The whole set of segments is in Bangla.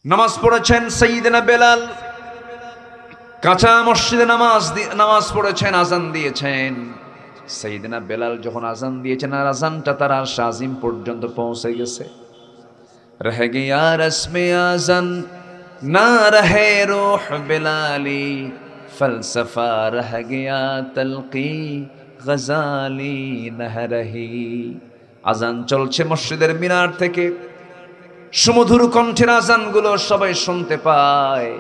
নামাজ পড়েছেন সাইয়্যিদনা বেলাল, কাঁচা মসজিদে নামাজ পড়েছেন, আজান দিয়েছেন। সাইয়্যিদনা বেলাল যখন আজান দিয়েছেন আর আজানটা তার আরশ আজিম পর্যন্ত পৌঁছে গেছে। রহ গয়া রসমে আজান না রহে রূহ বেলালি, ফলসফা রহ গয়া তলকি গজালি নহ রহি। আজান চলছে মসজিদের মিনার থেকে, সুমধুর কণ্ঠের আজানগুলো সবাই শুনতে পায়,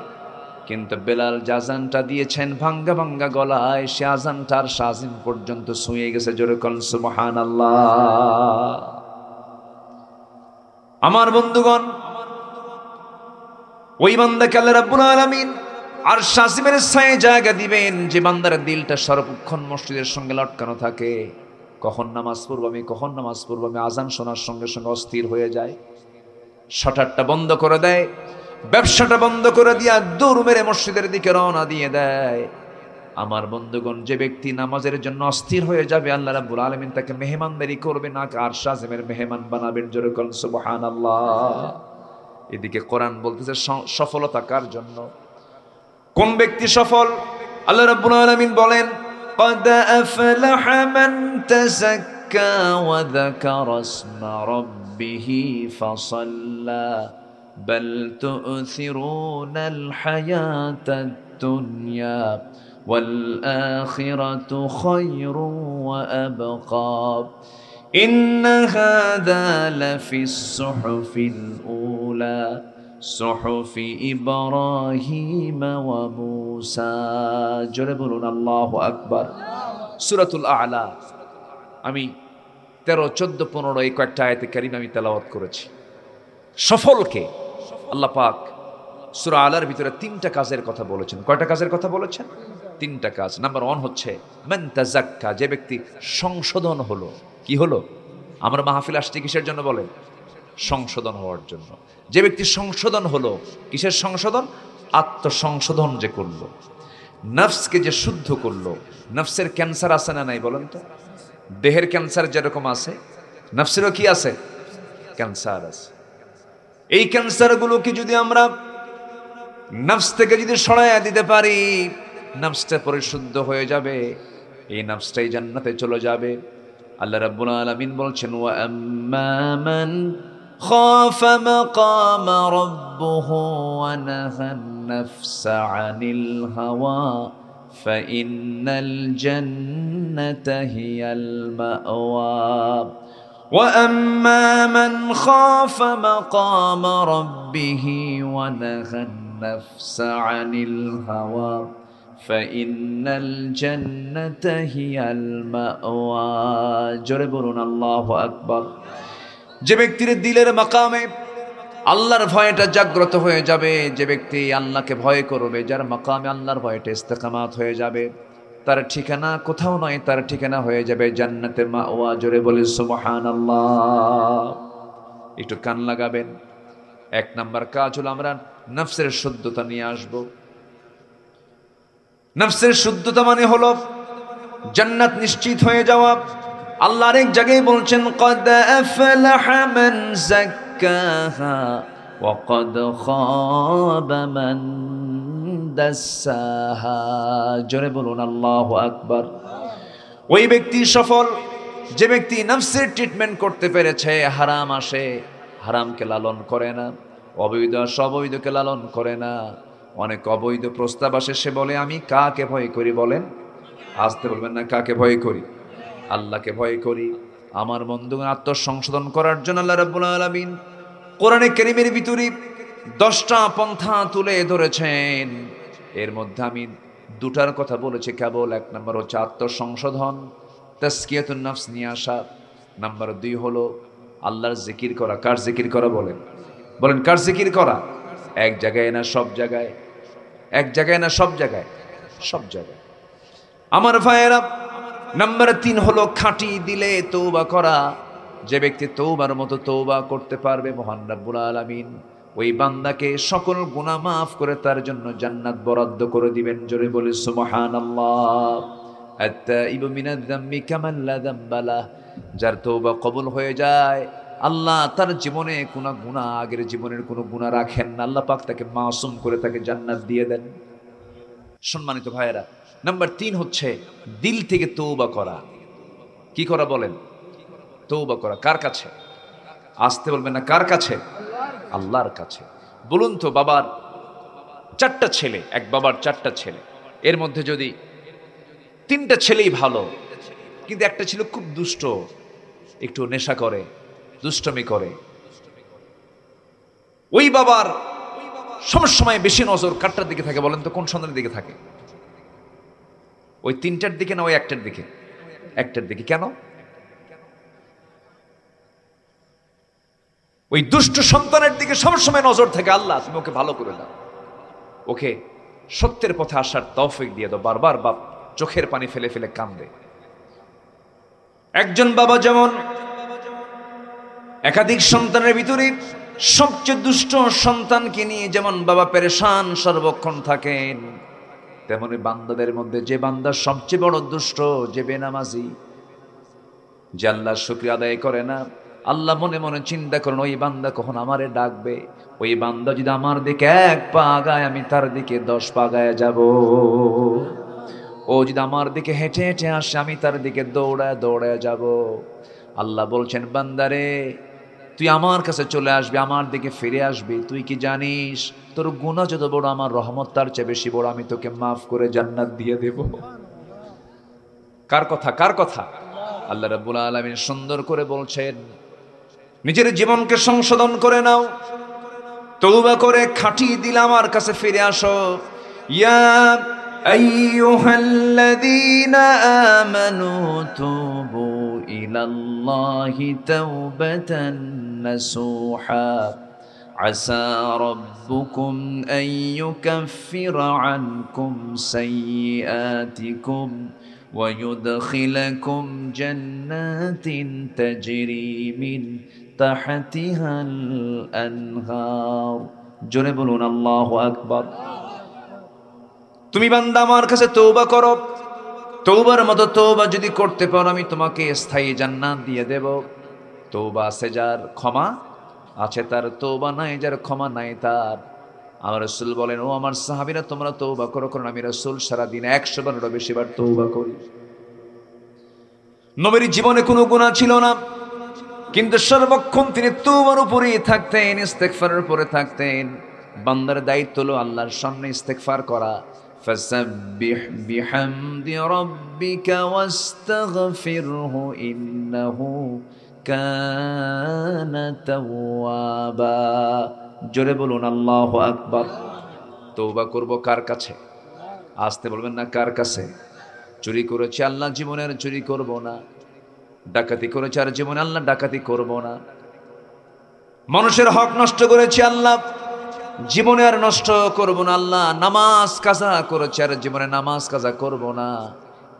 কিন্তু বেলাল যে আজানটা দিয়েছেন ভাঙ্গা ভাঙ্গা গলায়, সে আজানটার শাজিম পর্যন্ত ছুঁয়ে গেছে। জোরে কোন সুবহানাল্লাহ। আমার বন্ধুগণ, ওই বান্দাকে আল্লাহ রাব্বুল আলামিন আর শাজিমের ছায়ে জায়গা দিবেন যে বান্দার দিলটা সর্বক্ষণ মসজিদের সঙ্গে লটকানো থাকে। কখন নামাজ পড়ব আমি, কখন নামাজ পড়ব আমি, আজান শোনার সঙ্গে সঙ্গে অস্থির হয়ে যায়, শাটারটা বন্ধ করে দেয়, ব্যবসাটা বন্ধ করে দিয়া দৌড় মেরে মসজিদের দিকে রওনা দিয়ে দেয়। আমার বন্ধুগণ, যে ব্যক্তি নামাজের জন্য অস্থির হয়ে যাবে, আল্লাহ রাব্বুল আলামিন তাকে মেহমানদারি করবে, না আরশ আজিমের মেহমান বানাবেন। জোরে কোন সুবহানাল্লাহ। এদিকে কোরআন বলতেছে সফলতা কার জন্য, কোন ব্যক্তি সফল? আল্লাহ রাব্বুল আলামিন বলেন, قد أفلح من تزكى وذكر اسم ربه فصلى بل تؤثرون الحياة الدنيا والآخرة خير وأبقى إن هذا لفي الصحف الأولى صحف إبراهيم وموسى। জোরে বলুন আল্লাহু আকবার। সূরাতুল আ'লা আমি 13, 14, 15 এই কয়েকটা আয়াতে কারিমা আমি তেলাওয়াত করেছি। সফলকে আল্লাহ পাক সূরা আলার ভিতরে 3টা কাজের কথা বলেছেন। কয়টা কাজের কথা বলেছেন? 3টা কাজ। নাম্বার 1 হচ্ছে মান তাযাক্কা, যে ব্যক্তি সংশোধন হলো। কি হলো? আমরা মাহফিল আসছি কিসের জন্য বলেন? সংশোধন হওয়ার জন্য। যে ব্যক্তি সংশোধন হলো, কিসের সংশোধন? আত্মসংশোধন যে করলো, নফসকে যে শুদ্ধ করলো। নফসের ক্যান্সার আছে না নাই বলেন তো? দেহের ক্যান্সার যেরকম আছে, নফসেরও কি আছে? ক্যান্সার আছে। এই ক্যান্সারগুলোকে যদি আমরা নফস থেকে যদি সরাইয়া দিতে পারি, নফসটা পরিশুদ্ধ হয়ে যাবে, এই নফসটাই জান্নাতে চলে যাবে। আল্লাহ রাব্বুল আলামিন বলছেন, ওয়া আম্মা মান খাফা মাকাম রাব্বুহু ওয়া নাহান নাফসা আনিল হাওয়া ফাইন্নাল জান্নাতা হিয়াল মাওয়া ওয়া আম্মা মান খাফা মাকাম রাব্বিহি ওয়া নাহান নাফসা আনিল হাওয়া ফাইন্নাল জান্নাতা হিয়াল মাওয়া। জোরে বলুন আল্লাহু আকবার। যে ব্যক্তির দিলের মাকামে আল্লাহর ভয়টা জাগ্রত হয়ে যাবে, যে ব্যক্তি আল্লাহকে ভয় করবে, যার মাকামে আল্লাহর ভয়টা ইস্তেকামাত হয়ে যাবে, তার ঠিকানা কোথাও নয়, তার ঠিকানা হয়ে যাবে জান্নাতে মাওয়া। জোরে বলি সুবহানাল্লাহ। একটু কান লাগাবেন। 1 নাম্বার কাজ হলো আমরা নফসের শুদ্ধতা নিয়ে আসব। নফসের শুদ্ধতা মানে হলো জান্নাত নিশ্চিত হয়ে যাওয়া। আল্লাহ আরেক জায়গায় বলছেন, قد أفلح من زكاها وقد خاب من دساها। জোরে বলুন আল্লাহু আকবার। ওই ব্যক্তি সফল যে ব্যক্তি নফসের ট্রিটমেন্ট করতে পেরেছে। হারাম আসে, হারামকে লালন করে না, অবৈধ আসে, অবৈধকে লালন করে না। অনেক অবৈধ প্রস্তাব আসে, সে বলে আমি কাকে ভয় করি বলেন? আসতে বলবেন না, কাকে ভয় করি? আল্লাহকে ভয় করি। আমার বন্ধুগণ, আত্মসংশোধন করার জন্য আল্লাহ রাব্বুল আলামিন কোরআনে কারীমের ভিতরে 10টা পন্থা তুলে ধরেছেন। এর মধ্যে আমি 2টার কথা বলেছি কেবল। 1 নম্বর হচ্ছে আত্মসংশোধন, তাসকিয়াতুন নফস নিয়ে আসা। নাম্বার 2 হলো আল্লাহর জিকির করা। কার জিকির করা বলেন? বলেন কার জিকির করা? এক জায়গায় না সব জায়গায়? এক জায়গায় না সব জায়গায়? সব জায়গায়। আমার ভাইয়েরা, নাম্বার 3 হলো খাঁটি দিলে তওবা করা। যে ব্যক্তি তওবার মতো তওবা করতে পারবে, মহান রব্বুল আলামিন ওই বান্দাকে সকল গুনাহ মাফ করে তার জন্য জান্নাত বরাদ্দ করে দিবেন। জোরে বলি সুবহানাল্লাহ। আত-তাইবু মিনায-যামবি কামান লা যামবা লাহ। যার তওবা কবুল হয়ে যায়, আল্লাহ তার জীবনে কোনো গুনাহ, আগের জীবনের কোনো গুনাহ রাখেন না, আল্লাহ পাক তাকে মাসুম করে তাকে জান্নাত দিয়ে দেন। সম্মানিত ভাইয়েরা, নাম্বার 3 হচ্ছে দিল থেকে তওবা করা। কি করা বলেন? তওবা করা। কার কাছে? আসতে বলবেন না, কার কাছে? আল্লাহর কাছে। বলুন তো, বাবার 4টা ছেলে, এক বাবার 4টা ছেলে, এর মধ্যে যদি 3টা ছেলেই ভালো, কিন্তু একটা ছিল খুব দুষ্ট, একটু নেশা করে, দুষ্টমি করে, ওই বাবার সবসময় বেশি নজর কারটার দিকে থাকে বলেন তো? কোন সন্তানের দিকে থাকে? ওই 3টার দিকে না ওই একটার দিকে? একটার দিকে। কেন? ওই দুষ্ট সন্তানের দিকে সবসময় নজর থাকে। আল্লাহ তুমি ওকে ভালো করে দাও, ওকে সত্যের পথে আসার তৌফিক দিয়ে দাও। বারবার বাপ চোখের পানি ফেলে ফেলে কান্দে। একজন বাবা যেমন একাধিক সন্তানের ভিতরে সবচেয়ে দুষ্ট সন্তানকে নিয়ে যেমন বাবা পেরেশান সর্বক্ষণ থাকেন, তেমনি বান্দাদের মধ্যে যে বান্দা সবচেয়ে বড় দুষ্ট, যে বেনামাজি, যে আল্লাহর শুকরিয়া আদায় করে না, আল্লাহ মনে মনে চিন্তা করেন ওই বান্দা কখন আমারে ডাকবে, ওই বান্দা যদি আমার দিকে 1 পা আগায় আমি তার দিকে 10 পা আগায় যাব, ও যদি আমার দিকে হেঁটে হেঁটে আসে আমি তার দিকে দৌড়ায় দৌড়ায় যাব। আল্লাহ বলছেন বান্দারে তুই আমার কাছে চলে আসবি, আমার দিকে ফিরে আসবি, তুই কি জানিস তোর গুনাহ যত বড় আমার রহমত তার চেয়ে বেশি বড়, আমি তোকে মাফ করে জান্নাত দিয়ে দেব। কার কথা? কার কথা? আল্লাহ রাব্বুল আলামিন সুন্দর করে বলছেন নিজের জীবনকে সংশোধন করে নাও, তওবা করে খাঁটি দিল আমার কাছে ফিরে আসো। ইয়া আইয়ুহাল্লাযীনা আমানু তুবু ইলাল্লাহি তাওবাতান নাসুহা আসা রাব্বুকুম আন ইউকাফিরা আনকুম সাইয়্যাতিকুম ওয়া ইউদখিলাকুম জান্নাতিন তাজরি মিন তাহতিহাল আনহার। জোরে বলুন আল্লাহু আকবার। তুমি বান্দা আমার কাছে তওবা করো, তওবার মতো তওবা যদি করতে পারো আমি তোমাকে স্থায়ী জান্নাত দিয়ে দেব। তওবা আছে যার, ক্ষমা আছে তার, তওবা নাই যার, ক্ষমা নাই তার। আমার রাসূল বলেন ও আমার সাহাবীরা তোমরা তওবা করো, কারণ আমি রাসূল সারা দিনে 100 বারেরও বেশি বার তওবা করি। নবীর জীবনে কোনো গুনাহ ছিল না, কিন্তু সর্বক্ষণ তিনি তওবার উপরেই থাকতেন, ইস্তেগফারের উপরে থাকতেন। বান্দার দায়িত্ব হলো আল্লাহর সামনে ইস্তেগফার করা। ফাসাব্বিহ বিহামদি রাব্বিকা ওয়াস্তাগফিরহু ইন্নাহু কানা তাওয়াবা। জোরে বলুন আল্লাহু আকবার। তওবা করব কার কাছে? আসতে বলবেন না, কার কাছে? চুরি করেছি আল্লাহ জীবনের চুরি করব না, ডাকাতি করেছি আর জীবনে আল্লাহ ডাকাতি করব না, মানুষের হক নষ্ট করেছি আল্লাহ জীবনে আর নষ্ট করব না, আল্লাহ নামাজ কাজা করেছি আর জীবনে নামাজ কাজা করব না।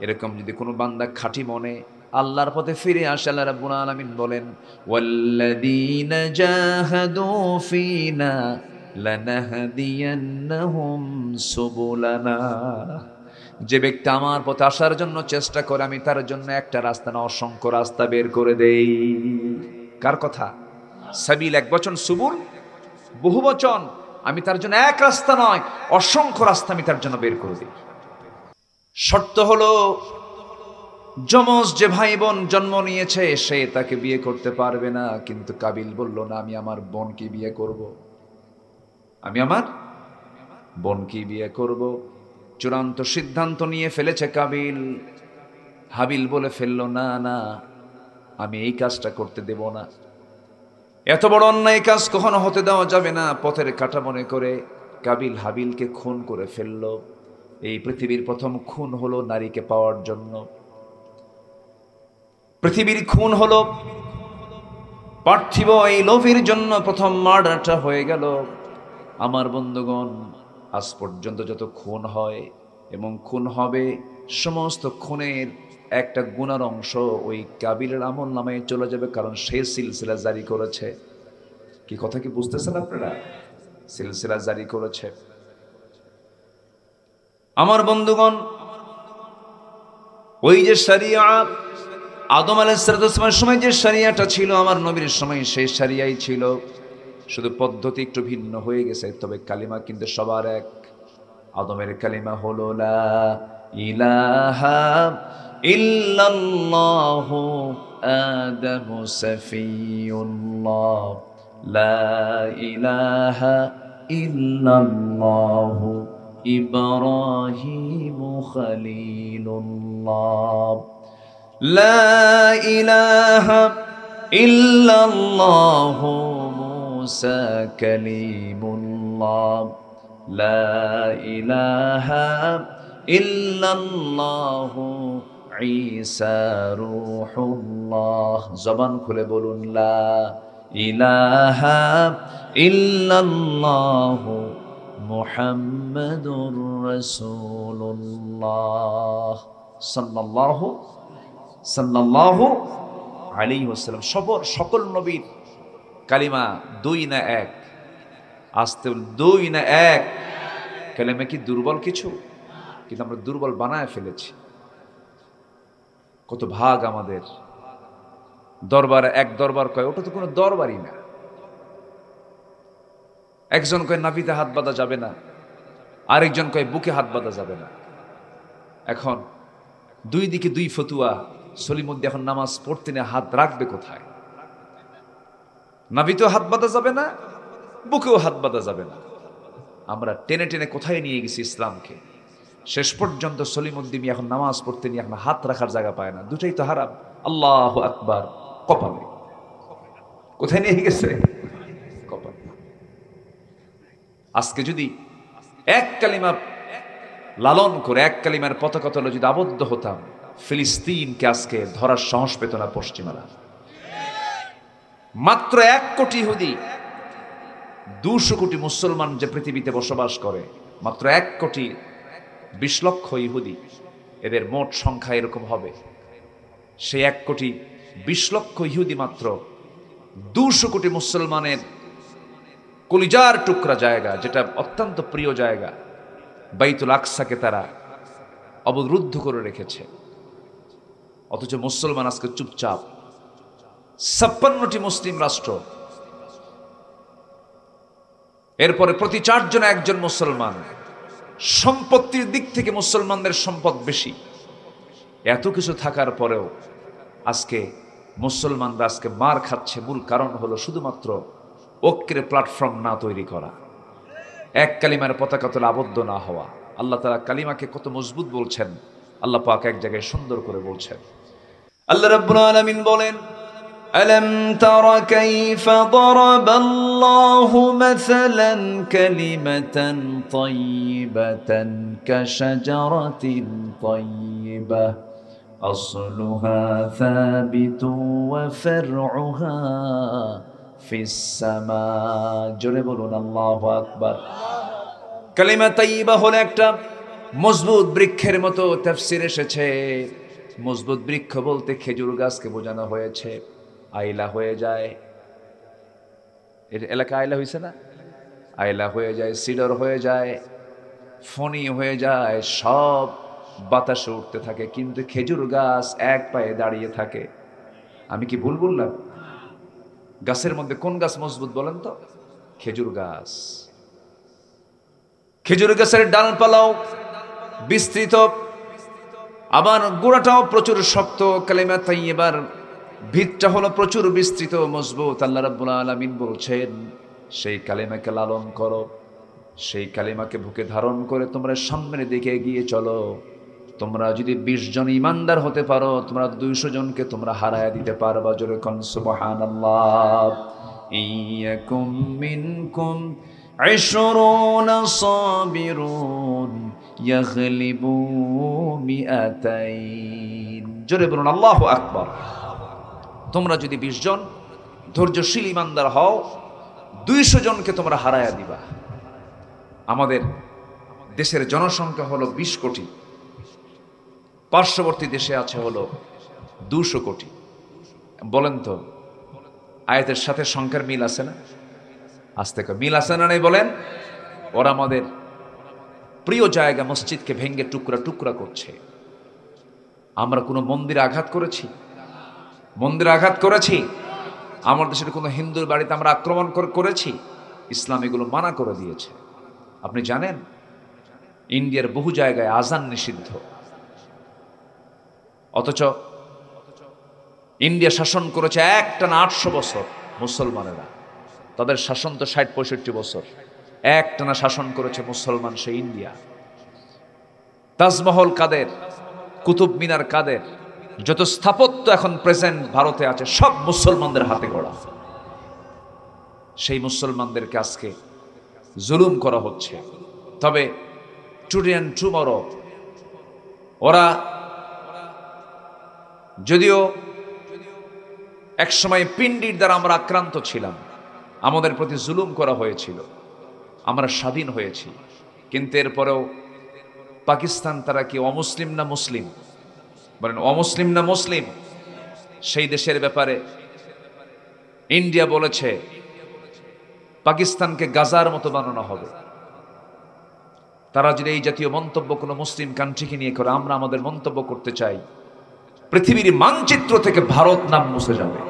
এরকম যদি কোনো বান্দা খাঁটি মনে আল্লাহর পথে ফিরে আসে, আল্লাহ রাব্বুল আলামিন বলেন ওয়াল্লাযীনা জাহাদু ফীনা লানাহদিয়ান্নাহুম সুবুলানা। যে ব্যক্তি আমার পথে আসার জন্য চেষ্টা করে আমি তার জন্য একটা রাস্তা না অসংখ্য রাস্তা বের করে দেই। কার কথা? সাবিল এক বচন, সুবুল বহু বচন। আমি তার জন্য এক রাস্তা নয় অসংখ্য রাস্তা আমি তার জন্য বের করে দিই। শর্ত হলো যমজ যে ভাই বোন জন্ম নিয়েছে সে তাকে বিয়ে করতে পারবে না, কিন্তু কাবিল বলল না আমি আমার বোনকে বিয়ে করব, আমি আমার বোনকে বিয়ে করব। চূড়ান্ত সিদ্ধান্ত নিয়ে ফেলেছে কাবিল। হাবিল বলে ফেললো না না আমি এই কাজটা করতে দেব না, এত বড় অন্যায় কাজ কখনো হতে দেওয়া যাবে না। পথের কাঁটা মনে করে কাবিল হাবিলকে খুন করে ফেলল। এই পৃথিবীর প্রথম খুন হলো নারীকে পাওয়ার জন্য, পৃথিবীর খুন হলো পার্থিব এই লোভের জন্য, প্রথম মার্ডারটা হয়ে গেল। আমার বন্ধুগণ, আজ পর্যন্ত যত খুন হয় এবং খুন হবে সমস্ত খুনের একটা গুনার অংশ ওই কাবিলের আমল নামায় চলে যাবে, কারণ সে সিলসিলা জারি করেছে। কি কথা কি বুঝতেছেন আপনারা? সিলসিলা জারি করেছে। আমার বন্ধুগণ, ওই যে শরিয়া আদম আলাইহিস সালামের সময় যে শরিয়াটা ছিল আমার নবীর সময় সেই শরিয়াই ছিল, শুধু পদ্ধতি একটু ভিন্ন হয়ে গেছে, তবে কালিমা কিন্তু সবার এক। আদমের কালিমা হলো লা ইলাহা ইল্লাল্লাহু আদামু সাফিয়ুল্লাহ, লা ইলাহা ইল্লাল্লাহু ইব্রাহিমু খলিলুল্লাহ, লা ইলাহা ইল্লাল্লাহু মুসা কালিমুল্লাহ, লা ইলাহা ইল্লাল্লাহু ঈসা রূহুল্লাহ। জবান খুলে বলুন লা ইলাহা ইল্লাল্লাহু মুহাম্মাদুর রাসূলুল্লাহ সাল্লাল্লাহু আলাইহি ওয়াসাল্লাম। সকল নবীর কালিমা দুই না এক? আসতে দুই না এক? কালিমা কি দুর্বল কিছু? কিন্তু আমরা দুর্বল বানায় ফেলেছি। কত ভাগ আমাদের। দরবার, এক দরবার কয়, ওটা তো কোনো দরবারই না। একজন কয় নাভিতে হাত বাঁধা যাবে না, আরেকজন কয় বুকে হাত বাঁধা যাবে না। এখন দুই দিকে দুই ফতুয়া। সলিমুদ্দি এখন নামাজ পড়তে নিয়ে হাত রাখবে কোথায়? নাভিতেও হাত বাঁধা যাবে না, বুকেও হাত বাঁধা যাবে না। আমরা টেনে টেনে কোথায় নিয়ে গেছি ইসলামকে। শেষ পর্যন্ত সলিমুদ্দিন এখন নামাজ পড়তে নিয়ে এখন হাত রাখার জায়গা পায় না। দুটাই তো হারাম। আল্লাহু আকবার কপালে। কোথায় নিয়ে গেছে? কপালে। আজকে যদি এক কালিমা লালন করে, এক কালিমার পতাকা তলে যদি আবদ্ধ হতাম, ফিলিস্তিনকে আজকে ধরার সাহস পেত না পশ্চিমারা। মাত্র 1 কোটি ইহুদি, 200 কোটি মুসলমান যে পৃথিবীতে বসবাস করে, মাত্র 1 কোটি 20 লক্ষ ইহুদি, এদের মোট সংখ্যা এরকম হবে। সেই 1 কোটি 20 লক্ষ ইহুদি মাত্র 200 কোটি মুসলমানের কলিজার টুকরা জায়গা, যেটা অত্যন্ত প্রিয় জায়গা, বাইতুল আকসাকে তারা অবরুদ্ধ করে রেখেছে। অথচ মুসলমান আজকে চুপচাপ। 56টি মুসলিম রাষ্ট্র, এরপরে প্রতি 4 জনে 1 জন মুসলমান। সম্পত্তির দিক থেকে মুসলমানদের সম্পদ বেশি। এত কিছু থাকার পরেও আজকে মুসলমানরা আজকে মার খাচ্ছে। মূল কারণ হলো শুধুমাত্র ঐক্যের প্ল্যাটফর্ম না তৈরি করা, এক কালিমার পতাকা তলে আবদ্ধ না হওয়া। আল্লাহ তাআলা কালিমাকে কত মজবুত বলছেন, আল্লাহ পাক এক জায়গায় সুন্দর করে বলছেন। আল্লাহ রাব্বুল আলামিন বলেন, আলম তারা কাইফা দারাবাল্লাহু মাসালান কালিমাতান তাইয়িবাতান কাশাজারাতিন তাইয়িবাহ আসলুহা সাবিতুন ওয়া ফারউহা ফিস সামা। জোরে বলুন আল্লাহু আকবার। কালিমা তাইয়িবা হলো একটা মজবুত বৃক্ষের মতো। তাফসীর এসেছে মজবুত বৃক্ষ বলতে খেজুর গাছকে বোঝানো হয়েছে। আইলা হয়ে যায়, এর এলাকা আইলা হয়েছে না? আইলা হয়ে যায়, সিডর হয়ে যায়, ফণি হয়ে যায়, সব বাতাসে উঠতে থাকে, কিন্তু খেজুর গাছ এক পায়ে দাঁড়িয়ে থাকে। আমি কি ভুল বললাম? গাছের মধ্যে কোন গাছ মজবুত বলেন তো? খেজুর গাছ। খেজুর গাছের ডালপালাও বিস্তৃত, আবার গোড়াটাও প্রচুর শক্ত। কালিমা তাইয়্যিবার ভিতটা হলো প্রচুর বিস্তৃত, মজবুত। আল্লাহ রাব্বুল আলামিন বলছেন, সেই কালিমাকে লালন করো, সেই কালিমাকে বুকে ধারণ করে তোমরা সামনের দিকে এগিয়ে চলো। তোমরা যদি 20 জন ইমানদার হতে পারো, তোমরা 200 জনকে তোমরা হারায়া দিতে পারবা। জোরে কোন সুবহানাল্লাহ। ইয়াকুম মিনকুম 20 সাবিরুন ইয়াগলিবু মিআতাইন। জোরে বলুন আল্লাহু আকবার। তোমরা যদি 20 জন ধৈর্যশীল ইমানদার হও, 200 জনকে তোমরা হারায়া দিবা। আমাদের দেশের জনসংখ্যা হলো 20 কোটি, পার্শ্ববর্তী দেশে আছে হলো 200 কোটি। বলেন তো আয়াতের সাথে সংখ্যার মিল আছে না? আজ থেকে মিল আছে না নাই বলেন? ওরা আমাদের প্রিয় জায়গা মসজিদকে ভেঙে টুকরা টুকরা করছে। আমরা কোনো মন্দিরে আঘাত করেছি? মন্দিরে আঘাত করেছি? আমার দেশের কোনো হিন্দুর বাড়িতে আমরা আক্রমণ করেছি? ইসলাম এগুলো মানা করে দিয়েছে। আপনি জানেন ইন্ডিয়ার বহু জায়গায় আজান নিষিদ্ধ, অথচ ইন্ডিয়া শাসন করেছে একটানা 800 বছর মুসলমানেরা। তাদের শাসন তো 60-65 বছর, একটানা শাসন করেছে মুসলমান সেই ইন্ডিয়া। তাজমহল কাদের, কুতুব মিনার কাদের, যত স্থাপত্য এখন প্রেজেন্ট ভারতে আছে সব মুসলমানদের হাতে গড়া। সেই মুসলমানদেরকে আজকে জুলুম করা হচ্ছে। তবে টুডে অ্যান্ড টুমরো ওরা যদিও একসময় পিণ্ডির দ্বারা আমরা আক্রান্ত ছিলাম, আমাদের প্রতি জুলুম করা হয়েছিল, আমরা স্বাধীন হয়েছি, কিন্তু এরপরেও পাকিস্তান তারা কি অমুসলিম না মুসলিম? বলেন অমুসলিম না মুসলিম? সেই দেশের ব্যাপারে ইন্ডিয়া বলেছে পাকিস্তানকে গাজার মতো বানানো হবে। তারা যদি এই জাতীয় মন্তব্য কোনো মুসলিম কান্ট্রিকে নিয়ে করে, আমরা আমাদের মন্তব্য করতে চাই, পৃথিবীর মানচিত্র থেকে ভারত নাম মুছে যাবে।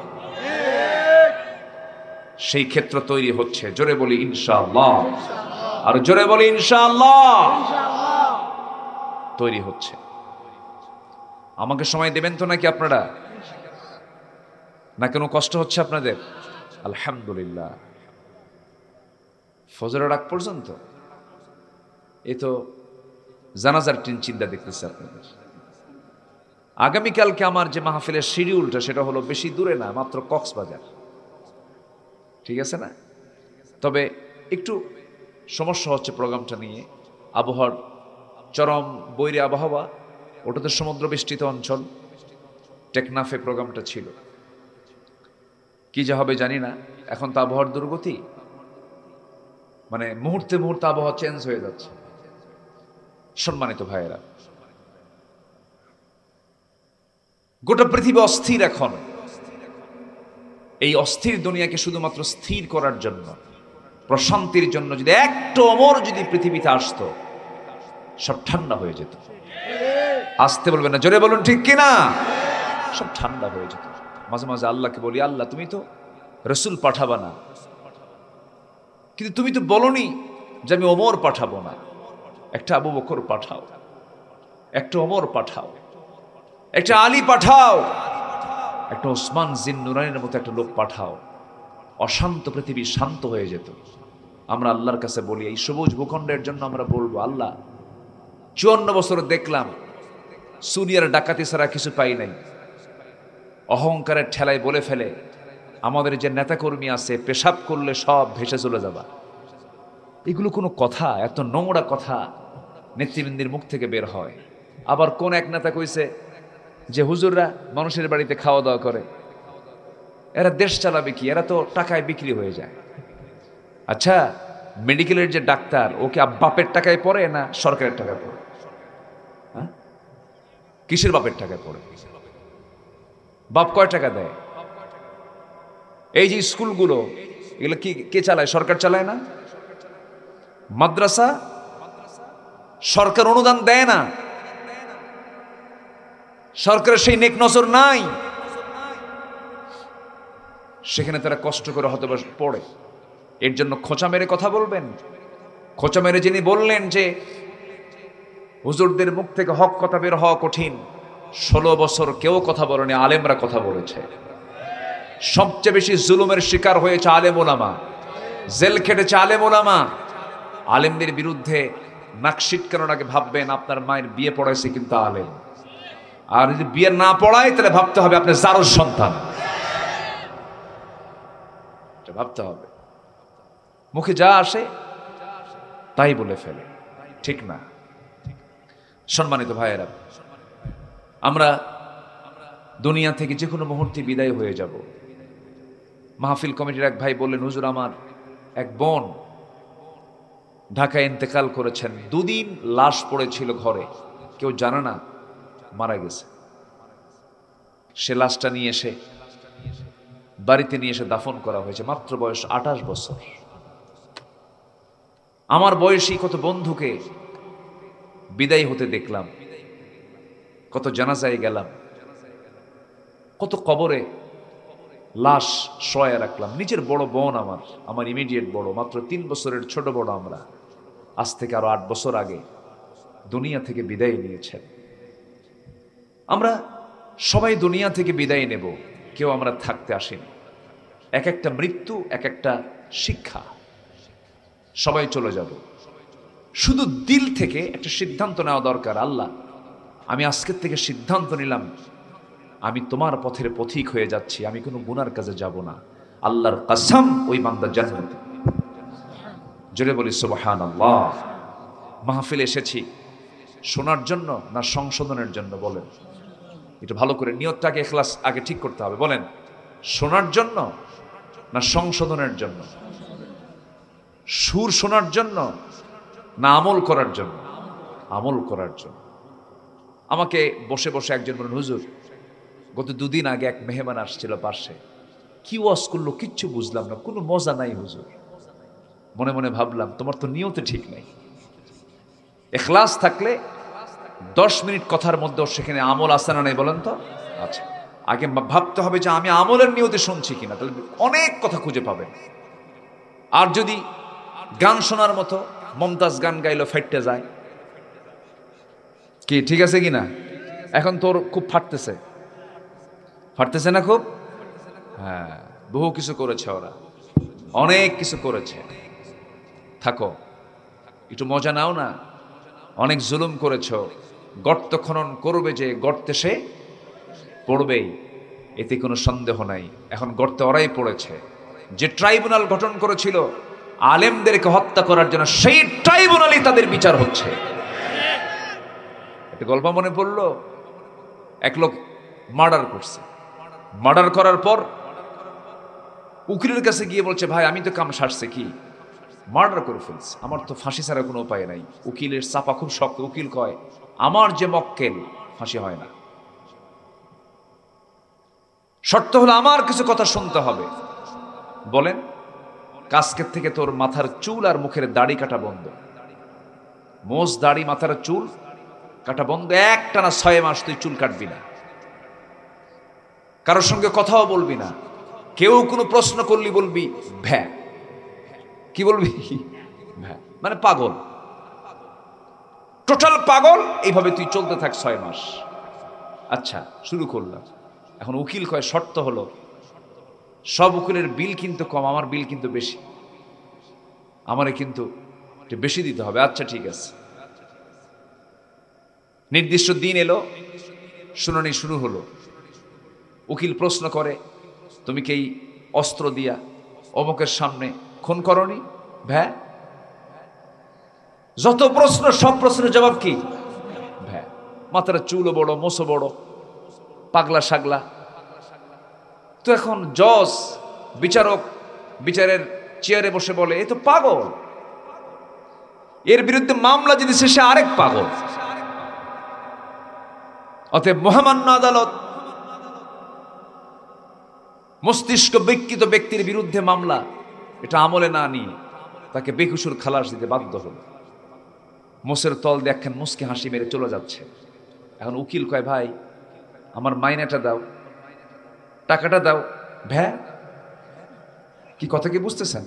সেই ক্ষেত্র তৈরি হচ্ছে। জোরে বলি ইনশাআল্লাহ, আর জোরে বলি ইনশাআল্লাহ। তৈরি হচ্ছে। আমাকে সময় দেবেন তো নাকি আপনারা? না কোনো কষ্ট হচ্ছে আপনাদের? আলহামদুলিল্লাহ, ফজরের আগ পর্যন্ত এ তো জানাজার চিন্তা দেখতেছে আপনাদের। আগামীকালকে আমার যে মাহফিলের শিডিউলটা সেটা হলো বেশি দূরে না, মাত্র কক্সবাজার। ঠিক আছে না? তবে একটু সমস্যা হচ্ছে প্রোগ্রামটা নিয়ে। আবহাওয়ার চরম বৈরী আবহাওয়া, ওটা তো সমুদ্র বেষ্টিত অঞ্চল। টেকনাফে প্রোগ্রামটা ছিল, কি যা হবে জানি না। এখন তো আবহাওয়ার দুর্গতি, মানে মুহূর্তে মুহূর্তে আবহাওয়া চেঞ্জ হয়ে যাচ্ছে। সম্মানিত ভাইয়েরা, গোটা পৃথিবী অস্থির এখন। এই অস্থির দুনিয়াকে শুধুমাত্র স্থির করার জন্য, প্রশান্তির জন্য যদি একটু অমর যদি পৃথিবীতে আসতো, সব ঠান্ডা হয়ে যেত। আসতে বলবেন না, জোরে বলুন ঠিক কিনা? সব ঠান্ডা হয়ে যেত। মাঝে মাঝে আল্লাহকে বলি, আল্লাহ তুমি তো রসুল পাঠাবা না, কিন্তু তুমি তো বলনি যে আমি ওমর পাঠাবো না। একটা আবু বকর পাঠাও, একটা ওমর পাঠাও, একটা আলী পাঠাও, একটা ওসমান জিন্নুরাইনের মতো একটা লোক পাঠাও, অশান্ত পৃথিবী শান্ত হয়ে যেত। আমরা আল্লাহর কাছে বলি, এই সবুজ ভূখণ্ডের জন্য আমরা বলবো, আল্লাহ 54 বছর দেখলাম সুরিয়ার ডাকাতি ছাড়া কিছু পাই নাই। অহংকারের ঠেলায় বলে ফেলে আমাদের যে নেতাকর্মী আছে পেশাব করলে সব ভেসে চলে যাবা। এগুলো কোনো কথা? এত নোংরা কথা নেতৃবৃন্দের মুখ থেকে বের হয়। আবার কোন এক নেতা কইছে যে হুজুররা মানুষের বাড়িতে খাওয়া দাওয়া করে, এরা দেশ চালাবে কি? এরা তো টাকায় বিক্রি হয়ে যায়। আচ্ছা, মেডিকেলের যে ডাক্তার, ওকে বাপের টাকায় পড়ে না সরকারের টাকায় পড়ে? হ্যাঁ, কিসের বাপের টাকায় পড়ে? বাপ কয় টাকা দেয়? এই যে স্কুলগুলো, এগুলো কি কে চালায়? সরকার চালায় না? মাদ্রাসা সরকার অনুদান দেয় না, সরকারের সেই নেক নজর নাই। সেখানে তারা কষ্ট করে হয়তো পড়ে। এর জন্য খোঁচা মেরে কথা বলবেন? খোঁচা মেরে যিনি বললেন যে হুজুরদের মুখ থেকে হক কথা বের হওয়া কঠিন, 16 বছর কেউ কথা বলেনি, আলেমরা কথা বলেছে। সবচেয়ে বেশি জুলুমের শিকার হয়েছে আলেম ওলামা, জেল খেটেছে আলেম ওলামা। আলেমদের বিরুদ্ধে নাক সিটকানোর আগে ভাববেন আপনার মায়ের বিয়ে পড়াইছে কিন্তু আলেম। আর যদি বিয়ে না পড়ায় তাহলে ভাবতে হবে আপনি জারজ সন্তান, ভাবতে হবে। মুখে যা আসে তাই বলে ফেলে, ঠিক না? সম্মানিত ভাইয়েরা, আমরা দুনিয়া থেকে যে কোনো মুহূর্তে বিদায় হয়ে যাব। মাহফিল কমিটির এক ভাই বললেন, হুজুর আমার এক বোন ঢাকায় ইন্তেকাল করেছেন, 2 দিন লাশ পড়েছিল ঘরে, কেউ জানে না মারা গেছে। সে লাশটা নিয়ে এসে বাড়িতে নিয়ে এসে দাফন করা হয়েছে। মাত্র বয়স 28 বছর। আমার বয়সী কত বন্ধুকে বিদায় হতে দেখলাম, কত জানাজায় গেলাম, কত কবরে লাশ শোয়া রাখলাম। নিজের বড় বোন, আমার ইমিডিয়েট বড়, মাত্র 3 বছরের ছোট বড়, আমরা আজ থেকে আরো 8 বছর আগে দুনিয়া থেকে বিদায় নিয়েছেন। আমরা সবাই দুনিয়া থেকে বিদায় নেব, কেউ আমরা থাকতে আসেনি। এক একটা মৃত্যু এক একটা শিক্ষা, সবাই চলে যাব। শুধু দিল থেকে একটা সিদ্ধান্ত নেওয়া দরকার, আল্লাহ আমি আজকের থেকে সিদ্ধান্ত নিলাম আমি তোমার পথের পথিক হয়ে যাচ্ছি, আমি কোনো গুনার কাজে যাব না। আল্লাহর কসম ওই বান্দা জান্নাত। জোরে বলি সুবহানাল্লাহ। মাহফিলে এসেছি শোনার জন্য না সংশোধনের জন্য? বলেন একটু ভালো করে, নিয়তটাকে ইখলাস আগে ঠিক করতে হবে। বলেন শোনার জন্য না সংশোধনের জন্য? সুর শোনার জন্য না আমল করার জন্য? আমল করার জন্য। আমাকে বসে বসে একজন বলেন, হুজুর গত 2 দিন আগে এক মেহমান আসছিল পাশে, কি ওয়াজ করলো কিচ্ছু বুঝলাম না, কোনো মজা নাই হুজুর। মনে মনে ভাবলাম তোমার তো নিয়তে ঠিক নাই। ইখলাস থাকলে 10 মিনিট কথার মধ্যে সেখানে আমল আছে না নাই বলেন তো? আচ্ছা, আগে ভাবতে হবে যে আমি আমলের নিয়তে শুনছি কিনা, তাহলে অনেক কথা খুঁজে পাবেন। আর যদি গান শোনার মতো মমতাজ গান গাইলো ফাইটতে যায়, কি ঠিক আছে কিনা? এখন তোর খুব ফাটতেছে না খুব? হ্যাঁ, বহু কিছু করেছে ওরা, অনেক কিছু করেছে। থাকো, একটু মজা নাও না। অনেক জুলুম করেছ, গর্ত খনন করবে যে গর্তে সে পড়বেই, এতে কোনো সন্দেহ নাই। এখন গর্তে ওরাই পড়েছে। যে ট্রাইব্যুনাল গঠন করেছিল আলেমদেরকে হত্যা করার জন্য, সেই ট্রাইব্যুনালই তাদের বিচার হচ্ছে। একটা গল্প মনে পড়লো, এক লোক মার্ডার করছে। মার্ডার করার পর উকিলের কাছে গিয়ে বলছে, ভাই আমি তো কাম সারছে, কি মার্ডার করে ফেলছে, আমার তো ফাঁসি ছাড়া কোনো উপায় নাই। উকিলের চাপা খুব শক্ত। উকিল কয়, আমার যে মক্কেল, ফাঁসি হয় না, শর্ত হলো আমার কিছু কথা শুনতে হবে। বলেন, কাস্কের থেকে তোর মাথার চুল আর মুখের দাড়ি কাটা বন্ধ। মোজ দাড়ি মাথার চুল কাটা বন্ধ, একটানা 6 মাস তুই চুল কাটবি না, কারোর সঙ্গে কথাও বলবি না। কেউ কোনো প্রশ্ন করলি বলবি ভ্যা। কি বলবি? ভ্যা, মানে পাগল, টোটাল পাগল। এইভাবে তুই চলতে থাক 6 মাস। আচ্ছা, শুরু করলাম। এখন উকিল কয়, শর্ত হলো সব উকিলের বিল কিন্তু কম, আমার বিল কিন্তু বেশি, আমারে কিন্তু একটু বেশি দিতে হবে। আচ্ছা ঠিক আছে। নির্দিষ্ট দিন এলো, শুনানি শুরু হলো। উকিল প্রশ্ন করে, তুমি কি এই অস্ত্র দিয়া অমুকের সামনে খুন করনি? ভ্যা। যত প্রশ্ন, সব প্রশ্নের জবাব কি? ভ্যা। মাথার চুলও বড়, মোছও বড়, পাগলা সাগলা। তো এখন জজ, বিচারক বিচারের চেয়ারে বসে বলে, এ তো পাগল, এর বিরুদ্ধে মামলা যদি সে আরেক পাগল। অতএব মহামান্য আদালত মস্তিষ্ক বিকৃত ব্যক্তির বিরুদ্ধে মামলা, এটা আমলে না নিয়ে তাকে বেকসুর খালাস দিতে বাধ্য হল। মোষের তল দেখেন মুসকে হাসি মেরে চলে যাচ্ছে। এখন উকিল কয়, ভাই আমার মাইনাটা দাও, টাকাটা দাও। ভ্যা। কি কথা কি বুঝতেছেন?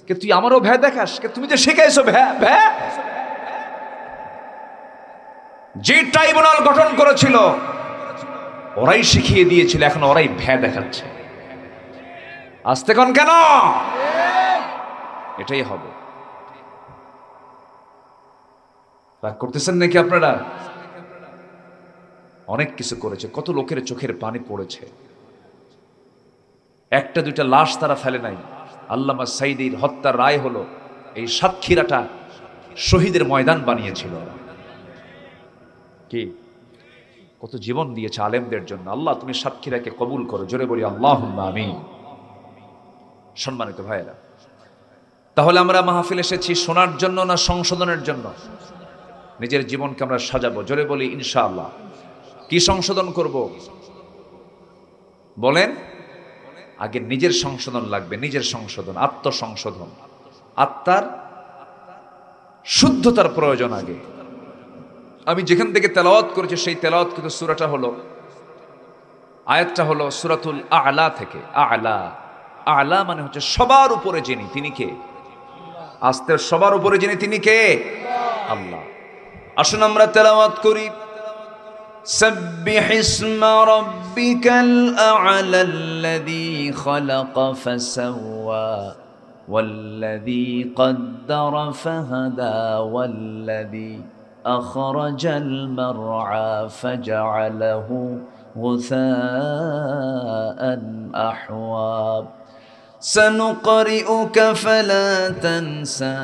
কে তুই আমারও ভ্যা দেখাস? কে তুমি যে শেখাইছো ভ্যা? ভ্যা। যে ট্রাইব্যুনাল গঠন করেছিল ওরাই শিখিয়ে দিয়েছিল, এখন ওরাই ভ্যা দেখাচ্ছে। আসতে কোন কেন? এটাই হবে। রাগ করতেছেন নাকি আপনারা? অনেক কিছু করেছে, কত লোকের চোখের পানি পড়েছে। একটা দুইটা লাশ তারা ফেলে নাই। আল্লামা সাইদির হত্যার রায় হলো, এই সাতক্ষীরাটা শহীদের ময়দান বানিয়েছিল। কি কত জীবন দিয়েছে আলেমদের জন্য। আল্লাহ তুমি সাতক্ষীরাকে কবুল করো, জোরে বলি আল্লাহুম্মা আমিন। সম্মানিত ভাইয়েরা, তাহলে আমরা মাহফিল এসেছি শোনার জন্য না সংশোধনের জন্য? নিজের জীবনকে আমরা সাজাবো, জোরে বলি ইনশাআল্লাহ। কি সংশোধন করব বলেন? আগে নিজের সংশোধন লাগবে, নিজের সংশোধন, আত্মসংশোধন, আত্মার শুদ্ধতার প্রয়োজন আগে। আমি যেখান থেকে তেলাওয়াত করেছি সেই তেলাওয়াত কিন্তু সূরাটা হলো আয়াতটা হলো সূরাতুল আ'লা থেকে। আ'লা, আ'লা মানে হচ্ছে সবার উপরে যিনি, তিনি কে? আস্তে, সবার উপরে যিনি, তিনি কে? আল্লাহ। আসুন আমরা তেলাওয়াত করি। سبح اسم ربك الأعلى الذي خلق فسوى والذي قدر فهدى والذي أخرج المرعى فجعله غثاء أحوى سنقرئك فلا تنسى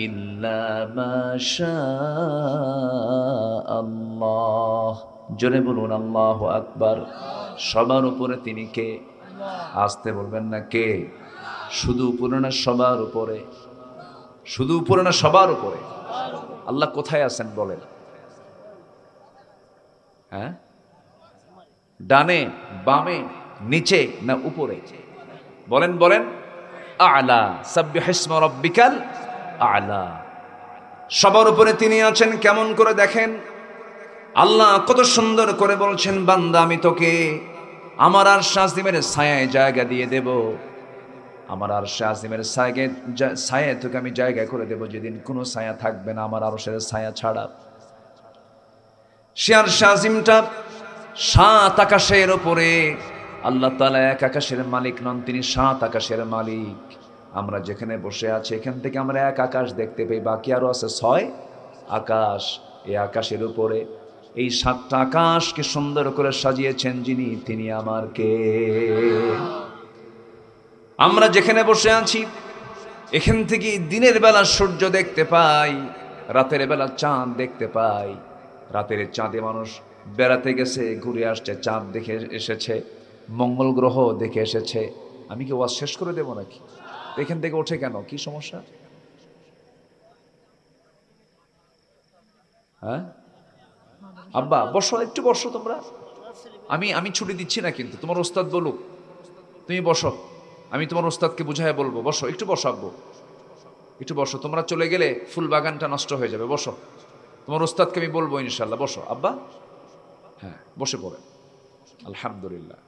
إلا ما شاء الله জোরে বলুন আল্লাহু আকবার। সবার উপরে তিনি কে? আস্তে বলবেন না কে? শুধু উপরে না সবার উপরে? শুধু উপরে না সবার উপরে? আল্লাহ কোথায় আছেন বলেন? হ্যাঁ, ডানে, বামে, নিচে না উপরে? বলেন বলেন। আ'লা, সাব্বিহ ইসমা রাব্বিকাল আ'লা। সবার উপরে তিনি আছেন। কেমন করে দেখেন, আল্লাহ কত সুন্দর করে বলছেন, বান্দা আমি তোকে আমার আরশ আজিমের ছায়ায় জায়গা দিয়ে দেব। আমার আরশ আজিমের ছায়ায় তোকে আমি জায়গা করে দেব, যেদিন কোনো ছায়া থাকবে না আমার আরশের ছায়া ছাড়া। সে আরশ আজিমটা 7 আকাশের উপরে। আল্লাহ তাআলা এক আকাশের মালিক নন, তিনি 7 আকাশের মালিক। আমরা যেখানে বসে আছি এখান থেকে আমরা এক আকাশ দেখতে পাই, বাকি আরো আছে 6 আকাশ। এই আকাশের উপরে এই 7টা আকাশকে সুন্দর করে সাজিয়েছেন যিনি, তিনি আমার কে? আমরা যেখানে বসে আছি এখান থেকে দিনের বেলা সূর্য দেখতে পাই, রাতের বেলা চাঁদ দেখতে পাই। রাতের চাঁদে মানুষ বেড়াতে গেছে, ঘুরে আসছে, চাঁদ দেখে এসেছে, মঙ্গল গ্রহ দেখে এসেছে। আমি কি ওয়াজ শেষ করে দেব নাকি? এখান থেকে ওঠে কেন? কি সমস্যা? হ্যাঁ আব্বা বসো, একটু বসো তোমরা। আমি ছুটি দিচ্ছি না, কিন্তু তোমার ওস্তাদ বলুক, তুমি বসো, আমি তোমার ওস্তাদকে বুঝায় বলবো। বসো, একটু বসো আব্বু, একটু বসো। তোমরা চলে গেলে ফুল বাগানটা নষ্ট হয়ে যাবে। বসো, তোমার ওস্তাদকে আমি বলবো ইনশাল্লাহ। বসো আব্বা। হ্যাঁ, বসে পড়ে। আলহামদুলিল্লাহ,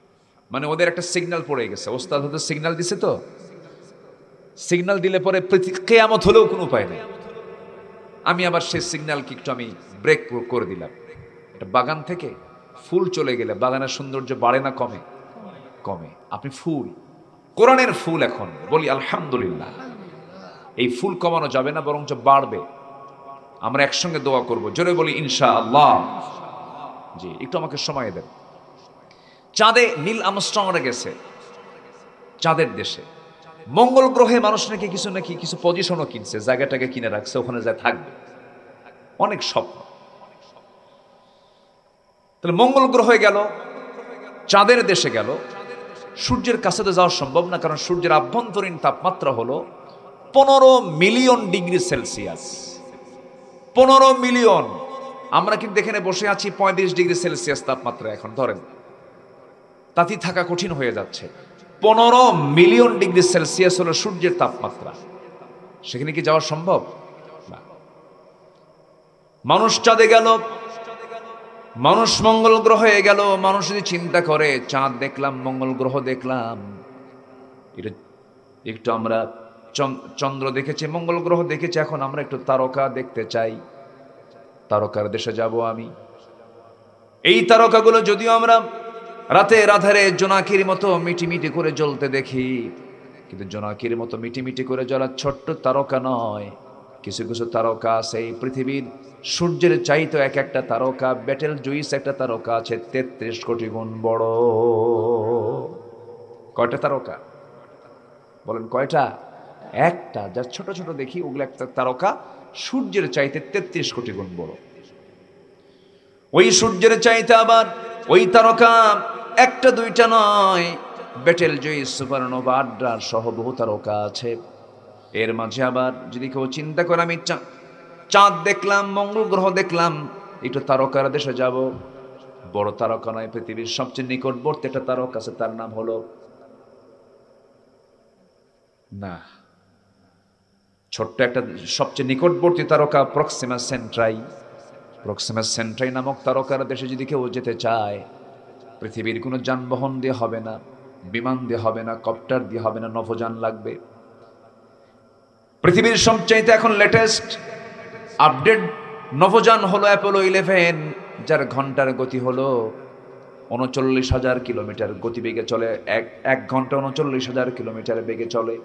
মানে ওদের একটা সিগন্যাল পড়ে গেছে। ওস্তাদ হয়তো সিগন্যাল দিছে, তো সিগন্যাল দিলে পরে কিয়ামত হলেও কোনো উপায় নেই। আমি আবার সেই সিগন্যালকে একটু আমি ব্রেক করে দিলাম। এটা বাগান থেকে ফুল চলে গেলে বাগানের সৌন্দর্য বাড়ে না কমে? কমে। আপনি ফুল, কোরআনের ফুল, এখন বলি আলহামদুলিল্লাহ, এই ফুল কমানো যাবে না, বরঞ্চ বাড়বে। আমরা একসঙ্গে দোয়া করব, জোরে বলি ইনশাআল্লাহ। জি, একটু আমাকে সময় দেন। চাঁদে নীল আর্মস্ট্রংরা গেছে, চাঁদের দেশে। মঙ্গল গ্রহে মানুষ নাকি কিছু পজিশনও কিনছে, জায়গাটাকে কিনে রাখছে, ওখানে যা থাকবে। অনেক স্বপ্ন। তাহলে মঙ্গল গ্রহে গেল, চাঁদের দেশে গেল। সূর্যের কাছে তো যাওয়া সম্ভব না, কারণ সূর্যের আভ্যন্তরীণ তাপমাত্রা হলো 15 মিলিয়ন ডিগ্রি সেলসিয়াস। 15 মিলিয়ন। আমরা কিন্তু এখানে বসে আছি 35 ডিগ্রি সেলসিয়াস তাপমাত্রা। এখন ধরেন তাতেই থাকা কঠিন হয়ে যাচ্ছে। 15 মিলিয়ন ডিগ্রি সেলসিয়াস হলো সূর্যের তাপমাত্রা। সেখানে কি যাওয়া সম্ভব না। মানুষ চাঁদে গেল, মানুষ মঙ্গল গ্রহে গেল। মানুষ যদি চিন্তা করে চাঁদ দেখলাম, মঙ্গল গ্রহ দেখলাম, এটা একটু আমরা চন্দ্র দেখেছি, মঙ্গল গ্রহ দেখেছি, এখন আমরা একটু তারকা দেখতে চাই, তারকার দেশে যাব আমি। এই তারকাগুলো যদিও আমরা রাতের আধারে জোনাকির মতো মিটিমিটি করে জ্বলতে দেখি, কিন্তু জোনাকির মতো মিটিমিটি করে জ্বলা ছোট্ট তারকা নয়। কিছু কিছু তারকা আছে এই পৃথিবীর সূর্যের চাইতে এক একটা তারকা, বেটেল জুইস একটা তারকা আছে 33 কোটি গুণ বড়। কয়টা তারকা বলেন? কয়টা? একটা। যার ছোট ছোট দেখি ওগুলো একটা তারকা, সূর্যের চাইতে 33 কোটি গুণ বড়। ওই সূর্যের চাইতে আবার ওই তারকা একটা দুইটা নয়, বেটেল জুইস, সুপারনোভা, আড্রার সহ বহু তারকা আছে। এর মাঝে আবার যদি কেউ চিন্তা করে আমি চাঁদ দেখলাম, মঙ্গল গ্রহ দেখলাম, একটু তারকার দেশে যাব, বড় তারকা নয়, পৃথিবীর সবচেয়ে নিকটবর্তী একটা তারকা আছে, তার নাম হলো না, ছোট্ট একটা সবচেয়ে নিকটবর্তী তারকা প্রক্সিমা সেন্ট্রাই। প্রক্সিমা সেন্ট্রাই নামক তারকার দেশে যদি কেউ যেতে চায়, পৃথিবীর কোনো যানবাহন দিয়ে হবে না, বিমান দিয়ে হবে না, কপ্টার দিয়ে হবে না, নভোযান লাগবে। পৃথিবীর সবচাইতে এখন লেটেস্ট আপডেট নভোযান হলো অ্যাপোলো 11, যার ঘন্টার গতি হলো ৩৯,০০০ কিলোমিটার গতিবেগে চলে। এক ঘন্টা ৩৯,০০০ কিলোমিটার বেগে চলে।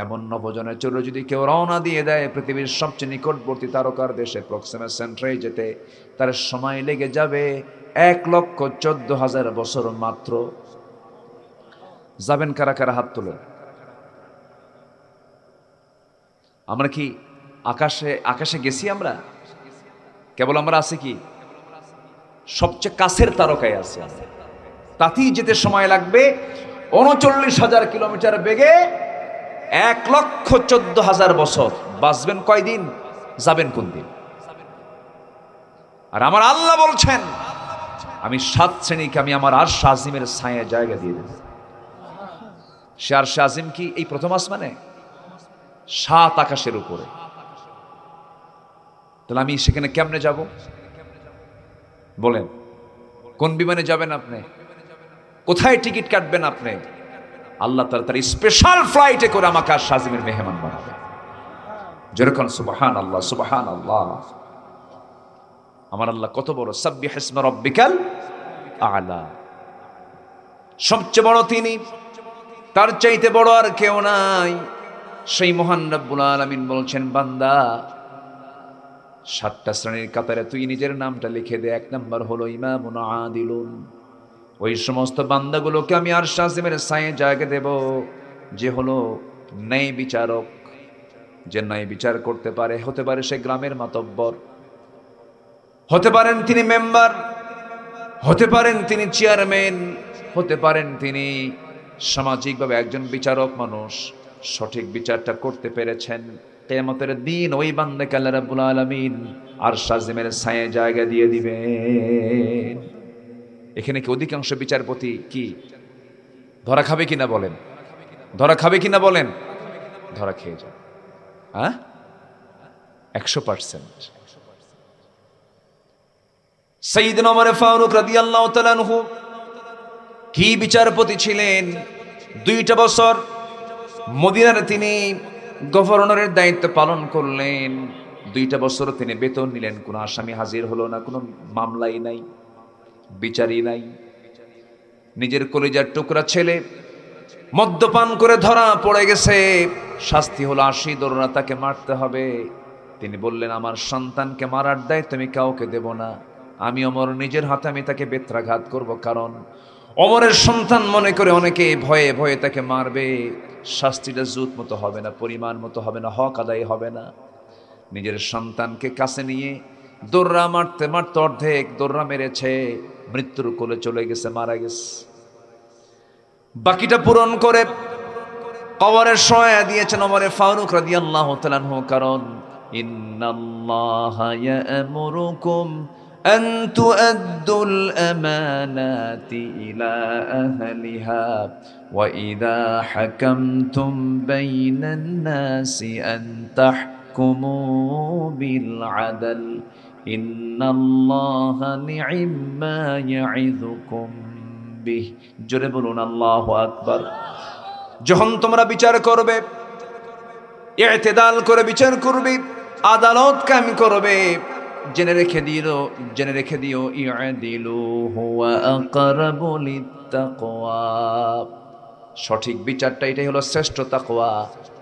এমন নভোযানে চলে যদি কেউ রওনা দিয়ে দেয় পৃথিবীর সবচেয়ে নিকটবর্তী তারকার দেশে প্রক্সিমা সেন্টারে যেতে, তার সময় লেগে যাবে ১,১৪,০০০ বছর মাত্র। যাবেন কারা কারা? হাত তোলেন। আমরা কি আকাশে গেছি? আমরা কেবল আমরা আছি কি সবচেয়ে কাছের তারকায় আছে, তাতেই যেতে সময় লাগবে ৩৯,০০০ কিলোমিটার বেগে ১,১৪,০০০ বছর। বাঁচবেন কয়দিন? যাবেন কোন দিন? আর আমার আল্লাহ বলছেন আমি ৭ শ্রেণীকে আমি আমার আরশ আজিমের ছায়া জায়গা দিয়ে দেব। সে আরশ আজিম কি এই প্রথম আসমানে? ৭ আকাশের উপরে। তাহলে আমি সেখানে কেমনে যাব? বলেন, কোন বিমানে যাবেন আপনি? কোথায় টিকিট কাটবেন আপনি? আল্লাহ তার স্পেশাল ফ্লাইটে করে আমাকে আরশ আজিমের মেহমান বানাবে। যেরকম সুবহানাল্লাহ, সুবহানাল্লাহ। আমার আল্লাহ কত বড়! সাব্বিহ ইসমা রাব্বিকাল আ'লা। সবচেয়ে বড় তিনি, তার চাইতে বড় আর কেউ নাই। সেই মহান রব্বুল আলামিন বলছেন, বান্দা ৭টা শ্রেণীর কাতারে তুই নিজের নামটা লিখে দে। ১ নাম্বার হলো ইমামুন আদিলুন। ওই সমস্ত বান্দাগুলোকে আমি আরশ আজিমের ছায়ায় জায়গা দেব যে হলো ন্যায় বিচারক, যে ন্যায় বিচার করতে পারে। হতে পারে সে গ্রামের মাতব্বর, হতে পারেন তিনি মেম্বার, হতে পারেন তিনি চেয়ারম্যান, হতে পারেন তিনি সামাজিকভাবে একজন বিচারক মানুষ। সঠিক বিচারটা করতে পেরেছেন, কিয়ামতের দিন ওই বান্দাকে আল্লাহ রাব্বুল আলামিন আরশ আজিমের ছায়ায় জায়গা দিয়ে দিবেন। এখানে কি অধিকাংশ বিচারপতি কি ধরা খাবে কিনা বলেন? ধরা খাবে কিনা বলেন? ধরা খেয়ে যাবে। হ্যাঁ, 100%। সাইয়্যিদনা ওমর ফারুক রাদিয়াল্লাহু তাআলা আনহু কি বিচারপতি ছিলেন। 2টা বছর মদিনার তিনি গভর্নরের দায়িত্ব পালন করলেন। 2টা বছর তিনি বেতন নিলেন, কোনো আসামি হাজির হলো না, কোনো মামলাই নাই, বিচারই নাই। নিজের কলিজার টুকরা ছেলে মদ্যপান করে ধরা পড়ে গেছে, শাস্তি হলো 80 দররা, তাকে মারতে হবে। তিনি বললেন আমার সন্তানকে মারার দায়িত্ব আমি কাউকে দেব না, আমি ওমর নিজের হাতে আমি তাকে বেত্রাঘাত করব। কারণ ওমরের সন্তান মনে করে অনেকে ভয়ে ভয়ে তাকে মারবে, শাস্তিটা জুত মতো হবে না, পরিমাণ মতো হবে না, হক আদায় হবে না। নিজের সন্তানকে কাছে নিয়ে দৌড়া মারতে মারতে অর্ধেক দৌড়া মেরেছে, মৃত্যুর কোলে চলে গেছে, মারা গেছে। বাকিটা পূরণ করে কবরের সহায় দিয়েছেন ওমর ফারুক রাদিয়াল্লাহু তাআলা আনহু। কারণ ইন্নাল্লাহা ইয়া'মুরুকুম আন তু'আদ্দুল আমানাতি ইলা আহলিহা ওয়া ইযা হাকামতুম বাইনান নাসি আন তাহকুমু বিল আদল ইন্নাল্লাহা নি'ম্মা ইয়া'ইযুকুম বিহ। জোরে বলুন আল্লাহু আকবার। যখন তোমরা বিচার করবে, ইতিদাল করে বিচার করবে, আদালত কায়েম করবে, জেনে রেখে দিও ইআদিলু হুয়া আকরাবু লিত্তাকওয়া। সঠিক বিচারটা এটাই হলো শ্রেষ্ঠ তাকওয়া।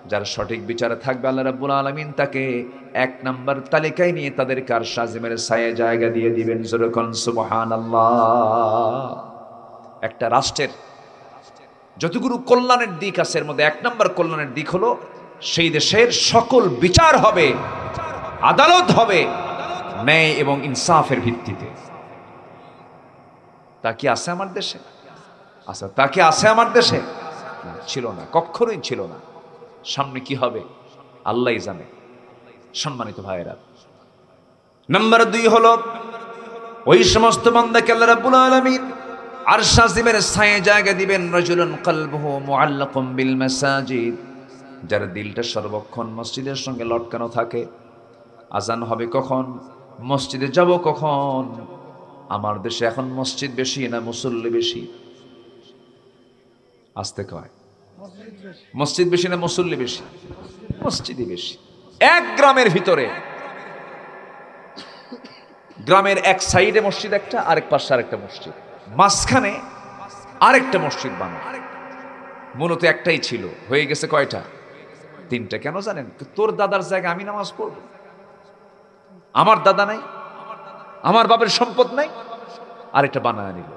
যার সঠিক বিচারে থাকবে আল্লাহ রাব্বুল আলামিন তাকে 1 নাম্বার তালিকায় নিয়ে তাদের আরশ আজিমের ছায়ায় জায়গা দিয়ে দিবেন। যেরকম সুবহানাল্লাহ। একটা রাষ্ট্রের যতগুলো কল্যাণের দিক আছে এর মধ্যে 1 নাম্বার কল্যাণের দিক হলো সেই দেশের সকল বিচার হবে, আদালত হবে ন্যায় এবং ইনসাফের ভিত্তিতে। তা কি আছে আমার দেশে? আচ্ছা, তা কি আছে আমার দেশে? ছিল না, কখনোই ছিল না। সামনে কি হবে আল্লাহই জানে। সম্মানিত ভাইয়েরা, নাম্বার 2 হলো ওই সমস্ত বান্দাকে আল্লাহ রাব্বুল আলামিন আরশ আজিমের ছায়ায় জায়গা দিবেন। রাজুলুন কলবুহু মুআল্লাকুম বিল মাসাজিদ, যার দিলটা সর্বক্ষণ মসজিদের সঙ্গে লটকানো থাকে। আজান হবে কখন, মসজিদে যাব কখন, আমার দেশে এখন মসজিদ বেশি না মুসল্লি বেশি? আসতে কয়, মসজিদ বেশি না মুসল্লি বেশি? মসজিদই বেশি। এক গ্রামের ভিতরে, গ্রামের এক সাইডে মসজিদ একটা, আরেক পাশে আরেকটা মসজিদ, মাঝখানে আরেকটা মসজিদ বানানো। মূলত একটাই ছিল, হয়ে গেছে কয়টা? তিনটা। কেন জানেন? তোর দাদার জায়গায় আমি নামাজ পড়ব? আমার দাদা নাই, আমার বাবার সম্পদ নাই, আরেকটা বানায় নিল।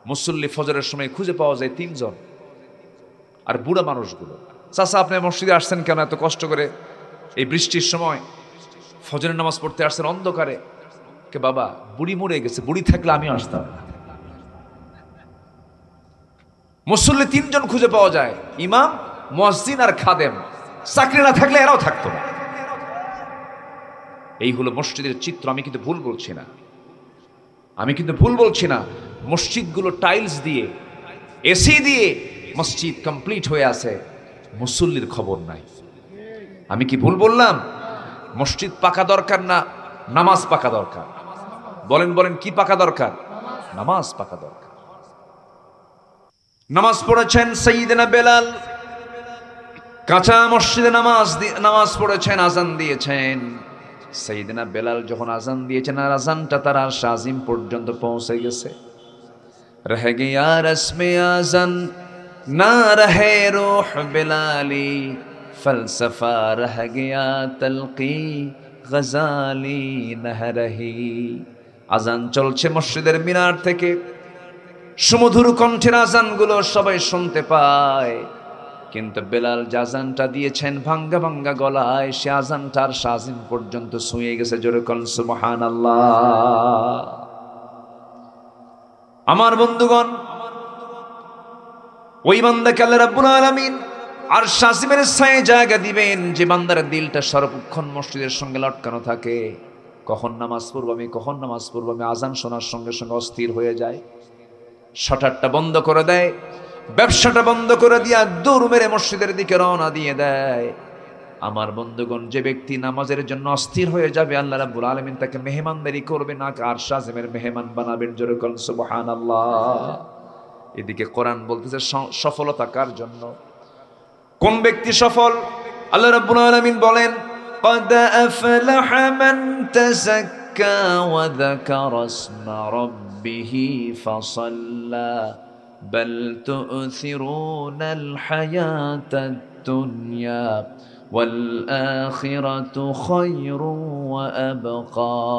মুসল্লি ফজরের সময় খুঁজে পাওয়া যায় তিনজন। আর বুড়া মানুষগুলো, চাচা আপনি মসজিদে আসছেন কেন এত কষ্ট করে? এই বৃষ্টির সময় ফজরের নামাজ পড়তে আসছেন অন্ধকারে। কে বাবা, বুড়ি মরে গেছে, বুড়ি থাকলে আমিও আসতাম না। মুসল্লি তিনজন খুঁজে পাওয়া যায়, ইমাম, মুয়াজ্জিন আর খাদেম। চাকরি না থাকলে এরাও থাকতো না। এই হলো মসজিদের চিত্র। আমি কিন্তু ভুল বলছি না, আমি কিন্তু ভুল বলছি না। মসজিদগুলো টাইলস দিয়ে, এসি দিয়ে মসজিদ কমপ্লিট হয়ে আছে, মুসল্লির খবর নাই। আমি কি ভুল বললাম? মসজিদ পাকা দরকার না নামাজ পাকা দরকার? বলেন বলেন, কি পাকা দরকার? নামাজ পাকা দরকার। নামাজ পড়েছেন সাইয়্যিদনা বেলাল, কাঁচা মসজিদে নামাজ পড়েছেন, আজান দিয়েছেন। সাইয়্যিদনা বেলাল যখন আজান দিয়েছেন, আর আজানটা তার আরশ আজিম পর্যন্ত পৌঁছে গেছে। রহ গয়া রসমে আজান না রহে রূহ বেলালি, ফলসফা রহ গয়া তলকি গজালি নহ রহি। আজান চলছে মসজিদের মিনার থেকে, সুমধুর কণ্ঠের আজানগুলো সবাই শুনতে পায়, কিন্তু বেলাল যে আজানটা দিয়েছেন ভাঙ্গা ভাঙ্গা গলায়, সে আজানটা আর শাজিম পর্যন্ত ছুঁয়ে গেছে। জোরে কোন সুবহানাল্লাহ। আমার বন্ধুগণ, ওই বান্দাকে আল্লাহ রাব্বুল আলামিন আর শাজিমের ছায়ে জায়গা দিবেন, যে বান্দার দিলটা সর্বক্ষণ মসজিদের সঙ্গে লটকানো থাকে। কখন নামাজ পড়বো আমি, কখন নামাজ পড়বো আমি, আজান শোনার সঙ্গে সঙ্গে অস্থির হয়ে যায়। শাটারটা বন্ধ করে দেয়, ব্যবসাটা বন্ধ করে দিয়া দৌড় মেরে মসজিদের দিকে রওনা দিয়ে দেয়। আমার বন্ধুগণ, যে ব্যক্তি নামাজের জন্য অস্থির হয়ে যাবে, আল্লাহ রাব্বুল আলামিন তাকে মেহমানদারি করবে না, আরশ আজিমের মেহমান বানাবেন। জোরে বলেন সুবহানাল্লাহ। এদিকে কোরআন বলতেছে সফলতা কার জন্য, কোন ব্যক্তি সফল? আল্লাহ রাব্বুল আলামিন বলেন, قد أفلح من تزكى وذكر اسم ربه فصلى بل تؤثرون الحياة الدنيا والآخرة خير وأبقى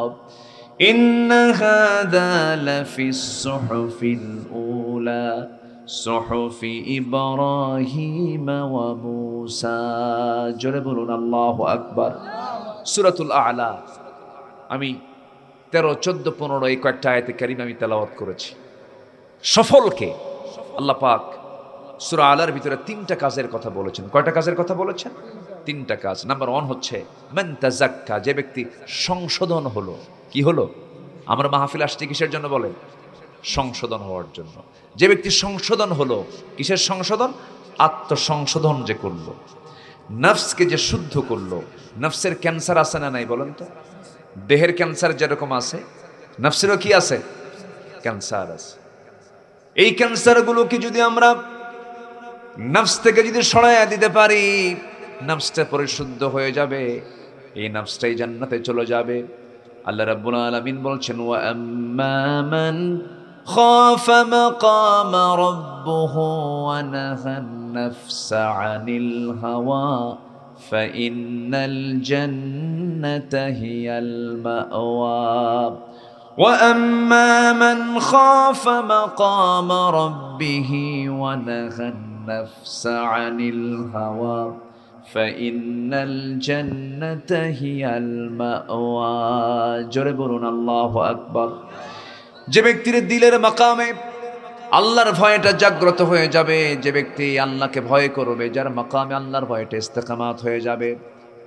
إن هذا لفي الصحف الأولى صحف إبراهيم وموسى জোরে বলুন আল্লাহু আকবার। সূরাতুল আ'লা আমি 13, 14, 15 এই কয়েকটা আয়াতে কারিমা আমি তেলাওয়াত করেছি। সফলকে আল্লাহ পাক সূরা আ'লার ভিতরে 3টা কাজের কথা বলেছেন। কয়টা কাজের কথা বলেছেন? 3টা কাজ। নাম্বার 1 হচ্ছে মান তাযাক্কা, যে ব্যক্তি সংশোধন হলো। কি হলো? আমরা মাহফিল আসছি কিসের জন্য বলেন? সংশোধন হওয়ার জন্য। যে ব্যক্তি সংশোধন হলো, কিসের সংশোধন? আত্মসংশোধন যে করলো, নফসকে যে শুদ্ধ করলো। নফসের ক্যান্সার আছে না নাই বলেন তো? দেহের ক্যান্সার যেরকম আছে, নফসেরও কি আছে? ক্যান্সার আছে। এই ক্যান্সারগুলোকে যদি আমরা নফস থেকে যদি সরাইয়া দিতে পারি, নফসটা পরিশুদ্ধ হয়ে যাবে, এই নফসটাই জান্নাতে চলে যাবে। আল্লাহ রাব্বুল আলামিন বলছেন, ওয়া আম্মা মান খাফা মাকাম রাব্বুহু ওয়া নাহান নাফসা আনিল হাওয়া ফাইন্নাল জান্নাতা হিয়াল মাওয়া ওয়া আম্মা মান খাফা মাকাম রাব্বিহি ওয়া নাহান নাফসা আনিল হাওয়া ফাইন্নাল জান্নাতা হিয়াল মাওয়া। জোরে বলুন আল্লাহু আকবার। যে ব্যক্তির দিলের মাকামে আল্লাহর ভয়টা জাগ্রত হয়ে যাবে, যে ব্যক্তি আল্লাহকে ভয় করবে, যার মাকামে আল্লাহর ভয়টা ইস্তেকামাত হয়ে যাবে,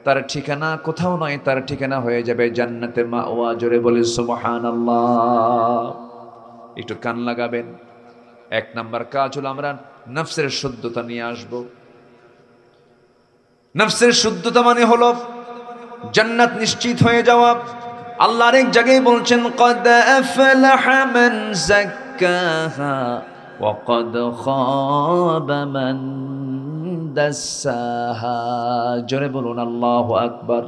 তার ঠিকানা কোথাও নয়, তার ঠিকানা হয়ে যাবে জান্নাতে মাওয়া। জোরে বলি সুবহানাল্লাহ। একটু কান লাগাবেন। 1 নাম্বার কাজ হলো আমরা নফসের শুদ্ধতা নিয়ে আসবো। নফসের শুদ্ধতা মানে হলো জান্নাত নিশ্চিত হয়ে যাওয়া। আল্লাহ আরেক জায়গায় বলছেন কদ আফলাহা মান যাক্কাহা ওয়া কদ খাবা মান দাসসাহা। জোরে বলুন আল্লাহু আকবার।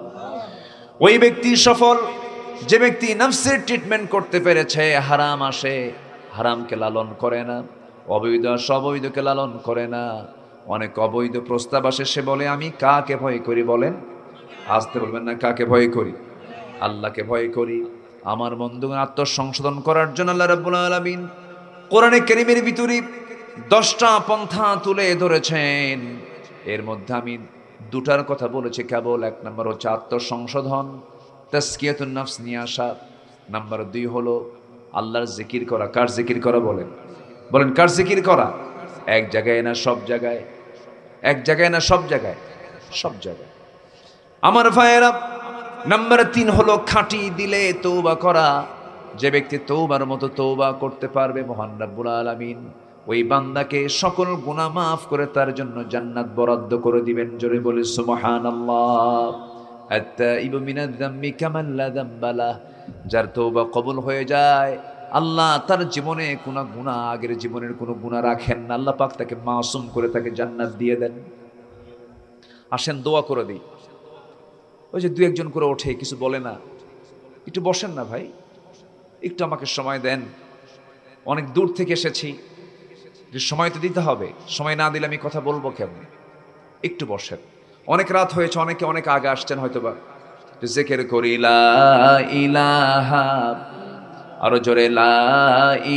ওই ব্যক্তি সফল যে ব্যক্তি নফসের ট্রিটমেন্ট করতে পেরেছে, হারাম আসে হারামকে লালন করে না, অবৈধ আসে অবৈধকে লালন করে না। অনেক অবৈধ প্রস্তাব আসে, সে বলে আমি কাকে ভয় করি বলেন? আসতে বলবেন না, কাকে ভয় করি? আল্লাহকে ভয় করি। আমার বন্ধুগণ, আত্মসংশোধন করার জন্য আল্লাহ রাব্বুল আলামিন কোরআনে কারীমের ভিতরে 10টা পন্থা তুলে ধরেছেন। এর মধ্যে আমি দুটার কথা বলেছি কেবল। 1 নম্বর হচ্ছে আত্মসংশোধন, তাজকিয়াতুন নফস নিয়ে আসা। নাম্বার 2 হলো আল্লাহর জিকির করা। কার জিকির করা বলেন? বলেন কার জিকির করা? এক জায়গায় না সব জায়গায়? এক জায়গায় না সব জায়গায়? সব জায়গায়। আমার ভাইয়েরা, নাম্বার 3 হলো খাঁটি দিলে তওবা করা। যে ব্যক্তি তওবার মতো তওবা করতে পারবে, মহান রব্বুল আলামিন ওই বান্দাকে সকল গুনাহ মাফ করে তার জন্য জান্নাত বরাদ্দ করে দিবেন। জোরে বলি সুবহানাল্লাহ। আত-তাইবু মিনাজ যামবি কামান লা যামবা লাহ। যার তওবা কবুল হয়ে যায়, আল্লাহ তার জীবনে কোনো গুনাহ, আগের জীবনের কোনো গুনাহ রাখেন না। আল্লাহ পাক তাকে মাসুম করে তাকে জান্নাত দিয়ে দেন। আসেন দোয়া করে দিই। ওই যে 2-1 করে ওঠে, কিছু বলে না, একটু বসেন না ভাই, একটু আমাকে সময় দেন, অনেক দূর থেকে এসেছি, সময় তো দিতে হবে, সময় না দিলে আমি কথা বলবো কেমন? একটু বসেন। অনেক রাত হয়েছে, অনেকে অনেক আগে আসছেন হয়তোবা। জিকির করি লা ইলাহা, আরো জোরে লা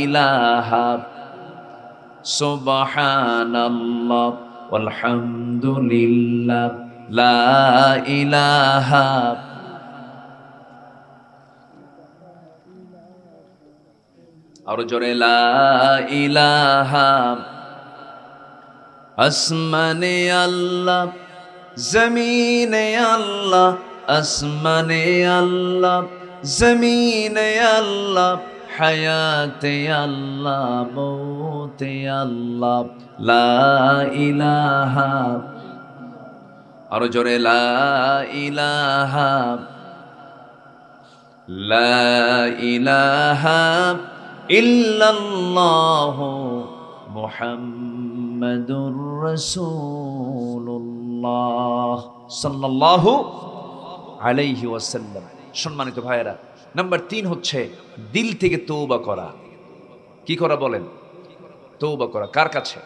ইলাহা সুবহানাল্লাহ ওয়ালহামদুলিল্লাহ লা ইলাহা। আরো জোরে লা ইলাহা। আসমানে আল্লাহ, জমিনে আল্লাহ, আসমানে আল্লাহ, জমিনে আল্লাহ, হায়াতে আল্লাহ, মৌতে আল্লাহ, লা ইলাহা। আরো জোরে লা ইলাহা, লা ইলাহা ইল্লাল্লাহু মুহাম্মাদুর রাসূলুল্লাহ সাল্লাল্লাহু আলাইহি ওয়াসাল্লাম। সম্মানিত ভাইয়েরা, নাম্বার 3 হচ্ছে দিল থেকে তওবা করা। কি করা বলেন? তওবা করা। কার কাছে?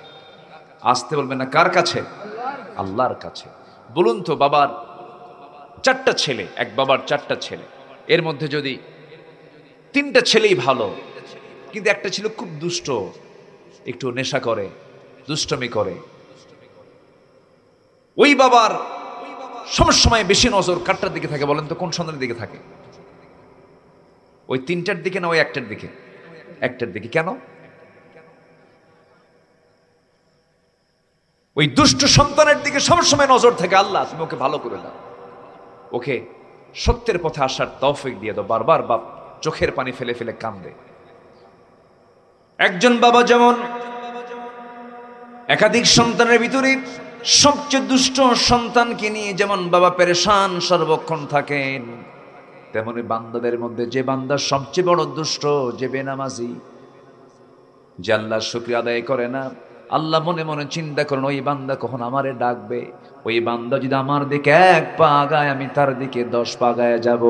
আসতে বলবেন না, কার কাছে? আল্লাহর কাছে। বলুন তো, বাবার 4টা ছেলে, এক বাবার 4টা ছেলে, এর মধ্যে যদি 3টা ছেলেই ভালো, কিন্তু একটা ছিল খুব দুষ্ট, একটু নেশা করে, দুষ্টমি করে, ওই বাবার সবসময় বেশি নজর কারটার দিকে থাকে বলেন তো? কোন সন্তানের দিকে থাকে? ওই 3টার দিকে না ওই একটার দিকে? একটার দিকে। কেন? ওই দুষ্ট সন্তানের দিকে সবসময় নজর থাকে। আল্লাহ তুমি ওকে ভালো করে দাও, ওকে সত্যের পথে আসার তৌফিক দিয়ে দাও। বারবার বাপ চোখের পানি ফেলে ফেলে কান্দে। একজন বাবা যেমন একাধিক সন্তানের ভিতরে সবচেয়ে দুষ্ট সন্তানকে নিয়ে যেমন বাবা পেরেশান সর্বক্ষণ থাকেন, তেমনি বান্দাদের মধ্যে যে বান্দা সবচেয়ে বড় দুষ্ট, যে বেনামাজি, যে আল্লাহর শুকরিয়া আদায় করে না, আল্লাহ মনে মনে চিন্তা করেন ওই বান্দা কখন আমারে ডাকবে। ওই বান্দা যদি আমার দিকে 1 পা আগায়, আমি তার দিকে 10 পা আগায় যাব।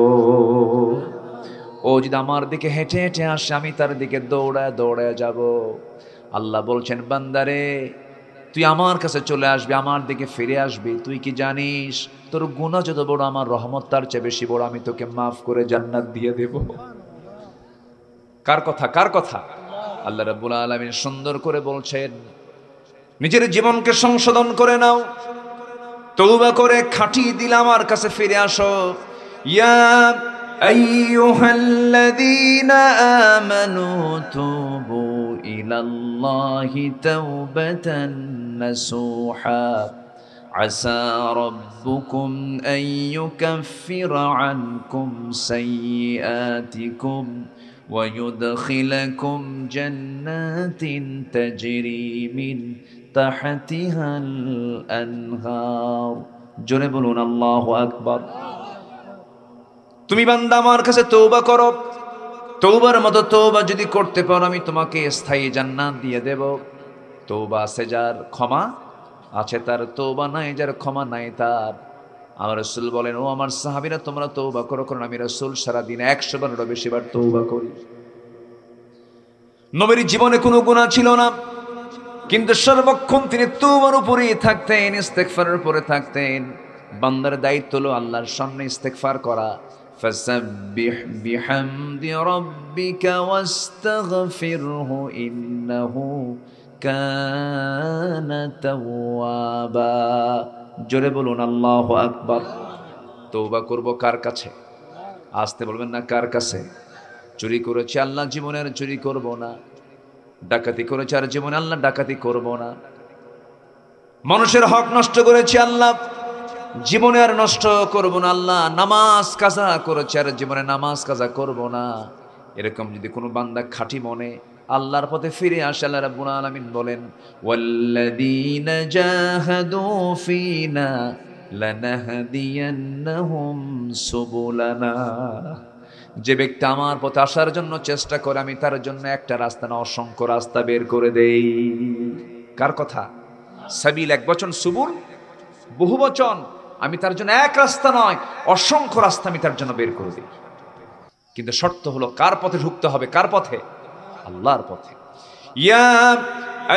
ও যদি আমার দিকে হেঁটে হেঁটে আসে, আমি তার দিকে দৌড়ায় দৌড়ায় যাব। আল্লাহ বলছেন, বান্দারে তুই আমার কাছে চলে আসবি, আমার দিকে ফিরে আসবি। তুই কি জানিস তোর গুনাহ যত বড়, আমার রহমত তার চেয়ে বেশি বড়। আমি তোকে মাফ করে জান্নাত দিয়ে দেব। কার কথা? কার কথা? আল্লাহ রাব্বুল আলামিন সুন্দর করে বলছেন, নিজের জীবনকে সংশোধন করে নাও, তওবা করে খাঁটি দিল আমার কাছে ফিরে আসো। ইয়া আইয়ুহাল্লাযীনা আমানু তুবু ইলাল্লাহি তাওবাতান নাসুহা আসা রাব্বুকুম আন ইউকাফিরা আনকুম সাইয়্যাতিকুম ওয়া ইউদখিলাকুম জান্নাতিন তাজরি মিন তাহতিহাল আনহার। জোরে বলুন আল্লাহু আকবার। তুমি বান্দা আমার কাছে তওবা করো, তওবার মতো তওবা যদি করতে পারো আমি তোমাকে স্থায়ী জান্নাত দিয়ে দেব। তওবা আছে যার, ক্ষমা আছে তার, তওবা নাই যার, ক্ষমা নাই তার। আমার রাসূল বলেন, ও আমার সাহাবীরা তোমরা তওবা করো, কারণ আমি রাসূল সারাদিন 100 বারেরও বেশি বার তওবা করি। নবীর জীবনে কোনো গুনাহ ছিল না, কিন্তু সর্বক্ষণ তিনি তওবার উপরেই থাকতেন, ইস্তেগফারের উপরে থাকতেন। বান্দার দায়িত্ব হলো আল্লাহর সামনে ইস্তেগফার করা। ফাসাব্বিহ বিহামদি রাব্বিকা ওয়াস্তাগফিরহু ইন্নাহু কানা তাওয়াবা। জোরে বলুন আল্লাহু আকবার। তওবা করব কার কাছে? আসতে বলবেন না, কার কাছে? চুরি করেছি আল্লাহ জীবনে আর চুরি করব না। ডাকাতি করেছি আর জীবনে আল্লাহ ডাকাতি করব না। মানুষের হক নষ্ট করেছি আল্লাহ জীবনে আর নষ্ট করব না। আল্লাহ নামাজ কাজা করেছে আর জীবনে নামাজ কাজা করব না। এরকম যদি কোনো বান্দা খাঁটি মনে আল্লাহর পথে ফিরে আসে, আল্লাহ রাব্বুল আলামিন বলেন, ওয়াল্লাযীনা জাহাদু ফীনা লানাহদিয়ান্নাহুম সুবুলানা। যে ব্যক্তি আমার পথে আসার জন্য চেষ্টা করে আমি তার জন্য একটা রাস্তা না অসংখ্য রাস্তা বের করে দেই। কার কথা? সাবিল এক বচন, সুবুল বহু বচন। আমি তার জন্য এক রাস্তা নয় অসংখ্য রাস্তা আমি তার জন্য বের করে দিই। কিন্তু শর্ত হলো কার পথে ঢুকতে হবে? কার পথে? আল্লাহর পথে। ইয়া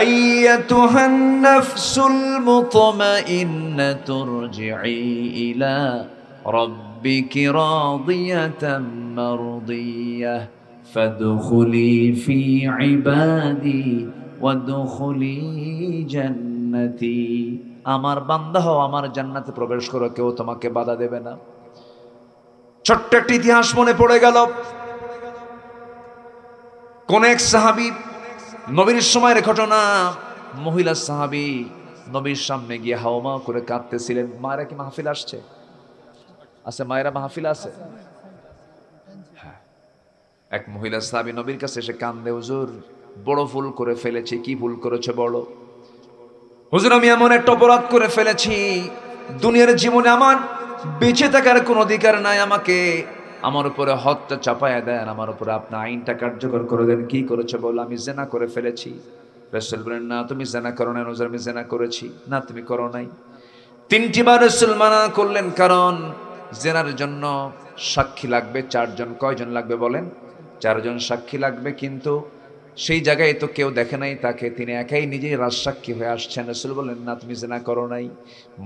আইয়াতুহান নাফসুল মুতমাইন্নাতু ইরজিই ইলা রাব্বিকি রাদিয়াতাম মারদিয়াহ ফাদখুলি ফি ইবাদি ওয়াদখুলি জান্নাতি। আমার বান্দা হও, আমার জান্নাতে প্রবেশ করো, কেউ তোমাকে বাধা দেবে না। ছোট্ট একটি ইতিহাস মনে পড়ে গেল। কোন এক সাহাবী, নবীর সময়ের ঘটনা, মহিলা সাহাবী নবীর সামনে গিয়ে হাওমা করে কাঁদতেছিলেন। মায়েরা কি মাহফিল আসছে? আছে মায়েরা মাহফিল আছে? হ্যাঁ। এক মহিলা সাহাবী নবীর কাছে এসে কান্দে, হুজুর বড় ভুল করে ফেলেছি। কি ভুল করেছে বলো? হুজুর আমি এমন একটা অপরাধ করে ফেলেছি, দুনিয়ার জীবনে আমার বেঁচে থাকার কোনো অধিকার নাই, আমাকে আমার উপরে হত্যা চাপায়া দেন, আমার উপরে আপনার আইনটা কার্যকর করে দেন। কি করেছে বলো? আমি জেনা করে ফেলেছি। রাসূল বলেন, না তুমি জেনা করো নাই। হুজুর আমি জেনা করেছি। না তুমি করো নাই। 3টি বার রাসূল মানা করলেন, কারণ জেনার জন্য সাক্ষী লাগবে 4 জন। কয়জন লাগবে বলেন? 4 জন সাক্ষী লাগবে, কিন্তু সেই জায়গায় তো কেউ দেখে নাই তাকে, তিনি একাই নিজেই রাজসাক্ষী হয়ে আসছেন। রাসূল বলেন, না তুমি জেনা করো নাই।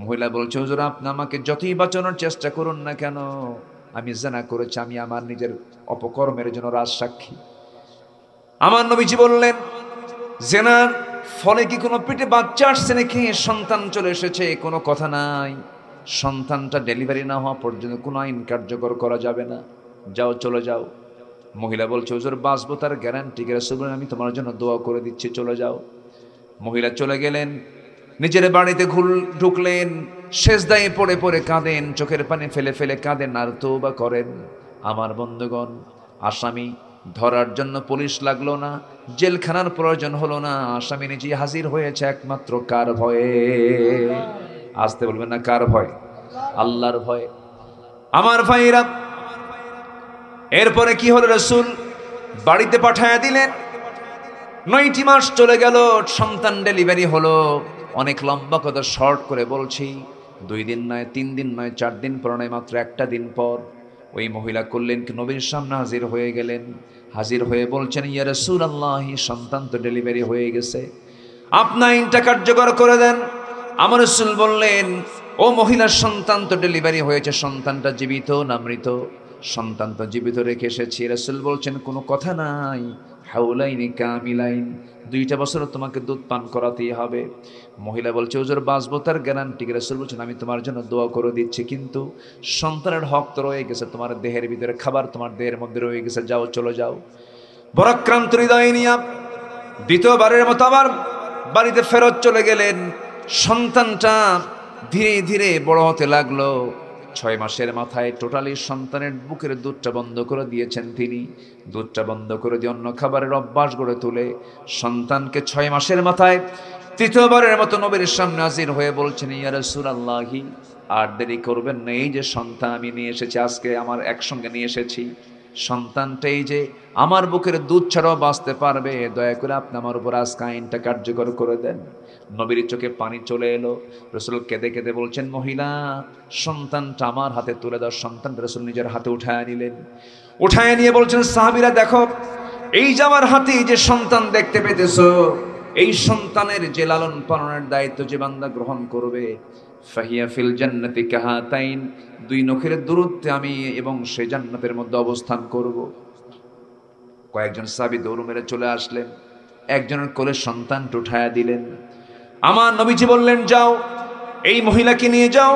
মহিলা বলছে, হুজুর আপনি আমাকে যতই বাঁচানোর চেষ্টা করুন না কেন, আমি জেনা করেছি, আমি আমার নিজের অপকর্মের জন্য রাজসাক্ষী। আমার নবীজি বললেন, জেনার ফলে কি কোনো পেটে বাচ্চা আসছে নাকি? সন্তান চলে এসেছে, কোনো কথা নাই। সন্তানটা ডেলিভারি না হওয়া পর্যন্ত কোনো আইন কার্যকর করা যাবে না। যাও, চলে যাও। মহিলা বলছে, হুজুর বাঁচবো তার গ্যারান্টি কে? রাসূল বলেন, আমি তোমার জন্য দোয়া করে দিচ্ছি, চলে যাও। মহিলা চলে গেলেন, নিজের বাড়িতে ঢুকলেন, সেজদায় পড়ে পড়ে কাঁদেন, চোখের পানি ফেলে ফেলে কাঁদেন আর তওবা করেন। আমার বন্ধুগণ, আসামি ধরার জন্য পুলিশ লাগলো না, জেলখানার প্রয়োজন হলো না। আসামি নিজেই হাজির হয়েছে, একমাত্র কার ভয়ে? আসতে বলবেন না, কার ভয়? আল্লাহর ভয়ে। আমার ভাইরা, এরপরে কি হলো? রাসূল বাড়িতে পাঠায়া দিলেন। 9টি মাস চলে গেল, সন্তান ডেলিভারি হলো। অনেক লম্বা কথা শর্ট করে বলছি, 2 দিন নয়, 3 দিন নয়, 4 দিন পর নয়, মাত্র একটা দিন পর ওই মহিলা করলেন কি, নবীর সামনে হাজির হয়ে গেলেন। হাজির হয়ে বলছেন, ইয়া রাসূলুল্লাহ, সন্তান তো ডেলিভারি হয়ে গেছে, আপনি আইনটা কার্যকর করে দেন। আমার রাসূল বললেন, ও মহিলার সন্তান তো ডেলিভারি হয়েছে, সন্তানটা জীবিত না মৃত? সন্তান তো জীবিত রেখে এসেছি। রাসূল বলছেন, কোনো কথা নাই, হাউলাইনি কামিলাইন, 2টা বছর তোমাকে দুধ পান করাতেই হবে। মহিলা বলছে, হুজুর বাঁচবো তার গ্যারান্টি? রাসূল বলছেন, আমি তোমার জন্য দোয়া করে দিচ্ছি, কিন্তু সন্তানের হক তো রয়ে গেছে, তোমার দেহের ভিতরে খাবার তোমার দেহের মধ্যে রয়ে গেছে, যাও, চলে যাও। পরাক্রান্ত হৃদয় নিয়ে দ্বিতীয়বারের মতো আবার বাড়িতে ফেরত চলে গেলেন। সন্তানটা ধীরে ধীরে বড় হতে লাগলো। 6 মাসের মাথায় টোটালি সন্তানের বুকের দুধটা বন্ধ করে দিয়েছেন তিনি। দুধটা বন্ধ করে দিয়ে অন্য খাবারের অভ্যাস গড়ে তুলে সন্তানকে 6 মাসের মাথায় তৃতীয়বারের মতো নবীর সামনে হাজির হয়ে বলছেন, ইয়া রাসূলুল্লাহি, আর দেরি করবেন না, এই যে সন্তান আমি নিয়ে এসেছি, আজকে আমার একসঙ্গে নিয়ে এসেছি, সন্তানটাই যে আমার বুকের দুধ ছাড়াও বাঁচতে পারবে, দয়া করে আপনি আমার উপর আজকে আইনটা কার্যকর করে দেন। নবীর চোখে পানি চলে এলো। রাসূল কেঁদে কেঁদে বলছেন, মহিলা, সন্তানটা আমার হাতে তুলে দাও। সন্তানটা রাসূল নিজের হাতে উঠায় নিলেন। উঠায় নিয়ে বলছেন, সাহাবীরা দেখো, এই যে আমার হাতে যে সন্তান দেখতে পেতেছো, এই সন্তানের যে লালন পালনের দায়িত্ব যে বান্দা গ্রহণ করবে, ফাহিয়া ফিল জান্নাতি কাহাতাইন, দুই নখের দূরত্বে আমি এবং সে জান্নাতের মধ্যে অবস্থান করব। কয়েকজন সাহাবী দৌড় মেরে চলে আসলেন, একজনের কোলে সন্তানটা উঠায়া দিলেন। আমার নবীজি বললেন, যাও এই মহিলাকে নিয়ে যাও,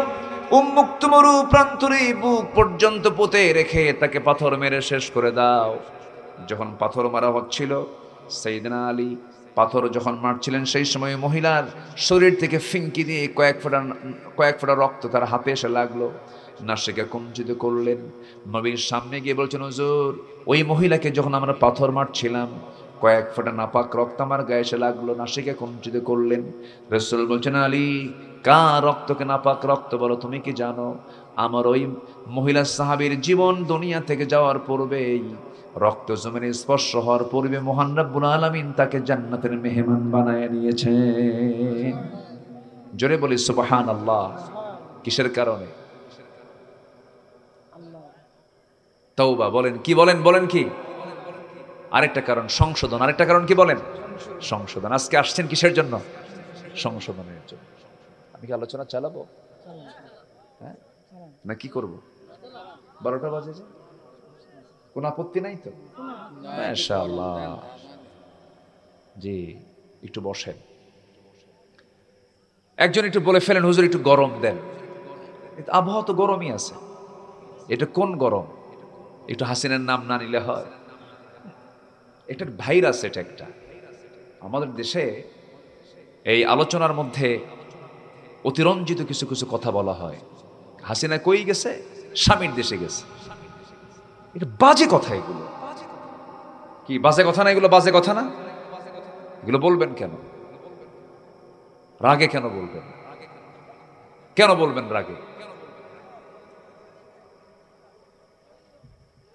উন্মুক্ত মরু প্রান্তরে বুক পর্যন্ত পুঁতে রেখে তাকে পাথর মেরে শেষ করে দাও। যখন পাথর মারা হচ্ছিল, সাইয়েদনা আলী পাথর যখন মারছিলেন, সেই সময় মহিলার শরীর থেকে ফিঙ্কি দিয়ে কয়েক ফোঁটা রক্ত তার হাতে এসে লাগলো। নাসিকা কুঞ্চিত করলেন, নবীর সামনে গিয়ে বলছেন, হুজুর, ওই মহিলাকে যখন আমরা পাথর মারছিলাম, কয়েক ফোঁটা নাপাক রক্ত আমার গায়ে এসে লাগলো। নাসিকা কুঞ্চিত করলেন। রাসূল বলছেন, আলী, কার রক্তকে নাপাক রক্ত বলো, তুমি কি জানো? আমার ওই মহিলা সাহাবীর জীবন দুনিয়া থেকে যাওয়ার পূর্বেই, রক্ত জমিনে স্পর্শ হওয়ার পূর্বে মহান রব্বুল আলামিন তাকে জান্নাতের মেহমান বানায় নিয়েছেন। জোরে বলি সুবহানাল্লাহ। কিসের কারণে? তওবা। বলেন কি? বলেন কি? আরেকটা কারণ সংশোধন। আরেকটা কারণ কি বলেন? সংশোধন। আজকে আসছেন কিসের জন্য? সংশোধনের জন্য। আমি কি আলোচনা চালাবো? হ্যাঁ, না কি করব? 12টা বাজে যে, কোন আপত্তি নাই তো? মাশাআল্লাহ। জি, একটু বসেন। একজন একটু বলে ফেলেন, হুজুর একটু গরম দেন। আবহাওয়া তো গরমই আছে, এটা কোন গরম? একটু হাসিনার নাম না নিলে হয়? এটা ভাইরাস, এটা একটা। আমাদের দেশে এই আলোচনার মধ্যে অতিরঞ্জিত কিছু কিছু কথা বলা হয়। হাসিনা কই গেছে? স্বামীর দেশে গেছে। এটা বাজে কথা। এগুলো কি বাজে কথা না? এগুলো বাজে কথা না? এগুলো বলবেন কেন? রাগে কেন বলবেন? কেন বলবেন রাগে?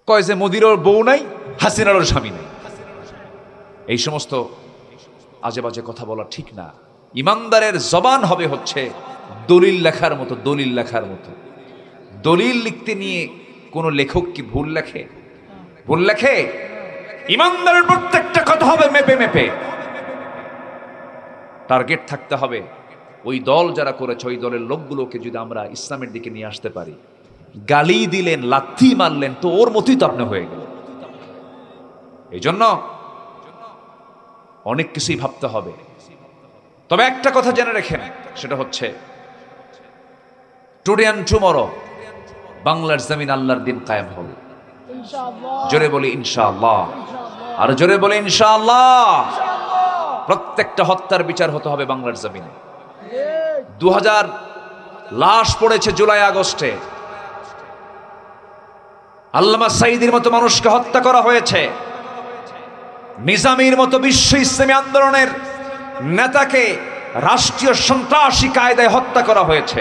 কয় যে মোদিরও বউ নাই, হাসিনারও স্বামী নাই। এই সমস্ত আজে বাজে কথা বলা ঠিক না। ইমানদারের জবান হবে হচ্ছে দলিল লেখার মতো। দলিল লেখার মতো। দলিল লিখতে নিয়ে কোন লেখক কি ভুল লেখে? ভুল লেখে? ইমানদারের প্রত্যেকটা কথা হবে মেপে মেপে। টার্গেট থাকতে হবে, ওই দল যারা করেছে ওই দলের লোকগুলোকে যদি আমরা ইসলামের দিকে নিয়ে আসতে পারি। গালি দিলেন, লাথি মারলেন, তো ওর মতোই তো আপনি হয়ে গেল। এই জন্য অনেক কিছুই ভাবতে হবে। তবে একটা কথা জেনে রেখেন, সেটা হচ্ছে টুডে অ্যান্ড টুমরো বাংলার জমিন আল্লাহর দিন কায়েম হবে। জোরে বলি ইনশাআল্লাহ। আর জোরে বলি ইনশাআল্লাহ। প্রত্যেকটা হত্যার বিচার হতে হবে বাংলার জমিনে। 2000 লাশ পড়েছে জুলাই আগস্টে। আল্লামা সাঈদীর মতো মানুষকে হত্যা করা হয়েছে। নিজামীর মতো বিশ্ব ইসলামী আন্দোলনের নেতাকে রাষ্ট্রীয় সন্ত্রাসী কায়দায় হত্যা করা হয়েছে।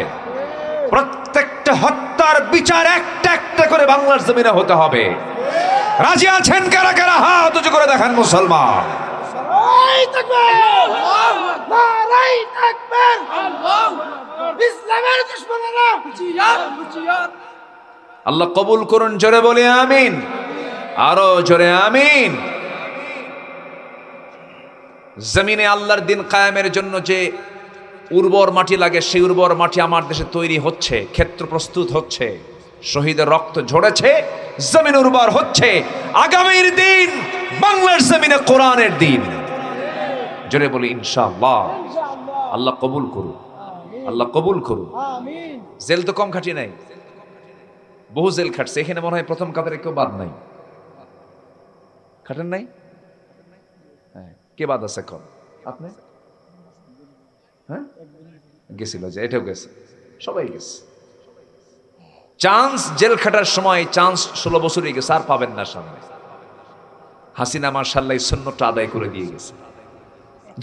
প্রত্যেকটা হত্যার বিচার একটা একটা করে বাংলার জমিনে হতে হবে। রাজি আছেন কারা কারা? হাত উঁচু করে দেখান মুসলমান। আল্লাহ কবুল করুন। জোরে বলি আমিন। আরো জোরে আমিন। জমিনে আল্লাহর দিন কায়েমের জন্য যে উর্বর মাটি লাগে, সেই উর্বর মাটি আমার দেশে তৈরি হচ্ছে, ক্ষেত্র প্রস্তুত হচ্ছে, শহীদের রক্ত ঝরেছে, জমিন উর্বর হচ্ছে। আগামীর দিন বাংলার জমিনে কোরআনের দিন। জোরে বলি ইনশাআল্লাহ। আল্লাহ কবুল করুন। আল্লাহ কবুল করুন। জেল তো কম খাটি নাই, বহু জেল খাটছে। এখানে মনে হয় প্রথম কাতারে কেউ বাদ নাই। খাটেন নাই? হ্যাঁ, কে বাদ আছে এখন? আপনি? হ্যাঁ, গেছিল যে, এটাও গেছে, সবাই গেছে। চান্স জেল খাটার সময় চান্স 16 বছরই গেছে, আর পাবেন না সামনে। হাসিনা মাশাআল্লাহ সুন্নতটা আদায় করে দিয়ে গেছে।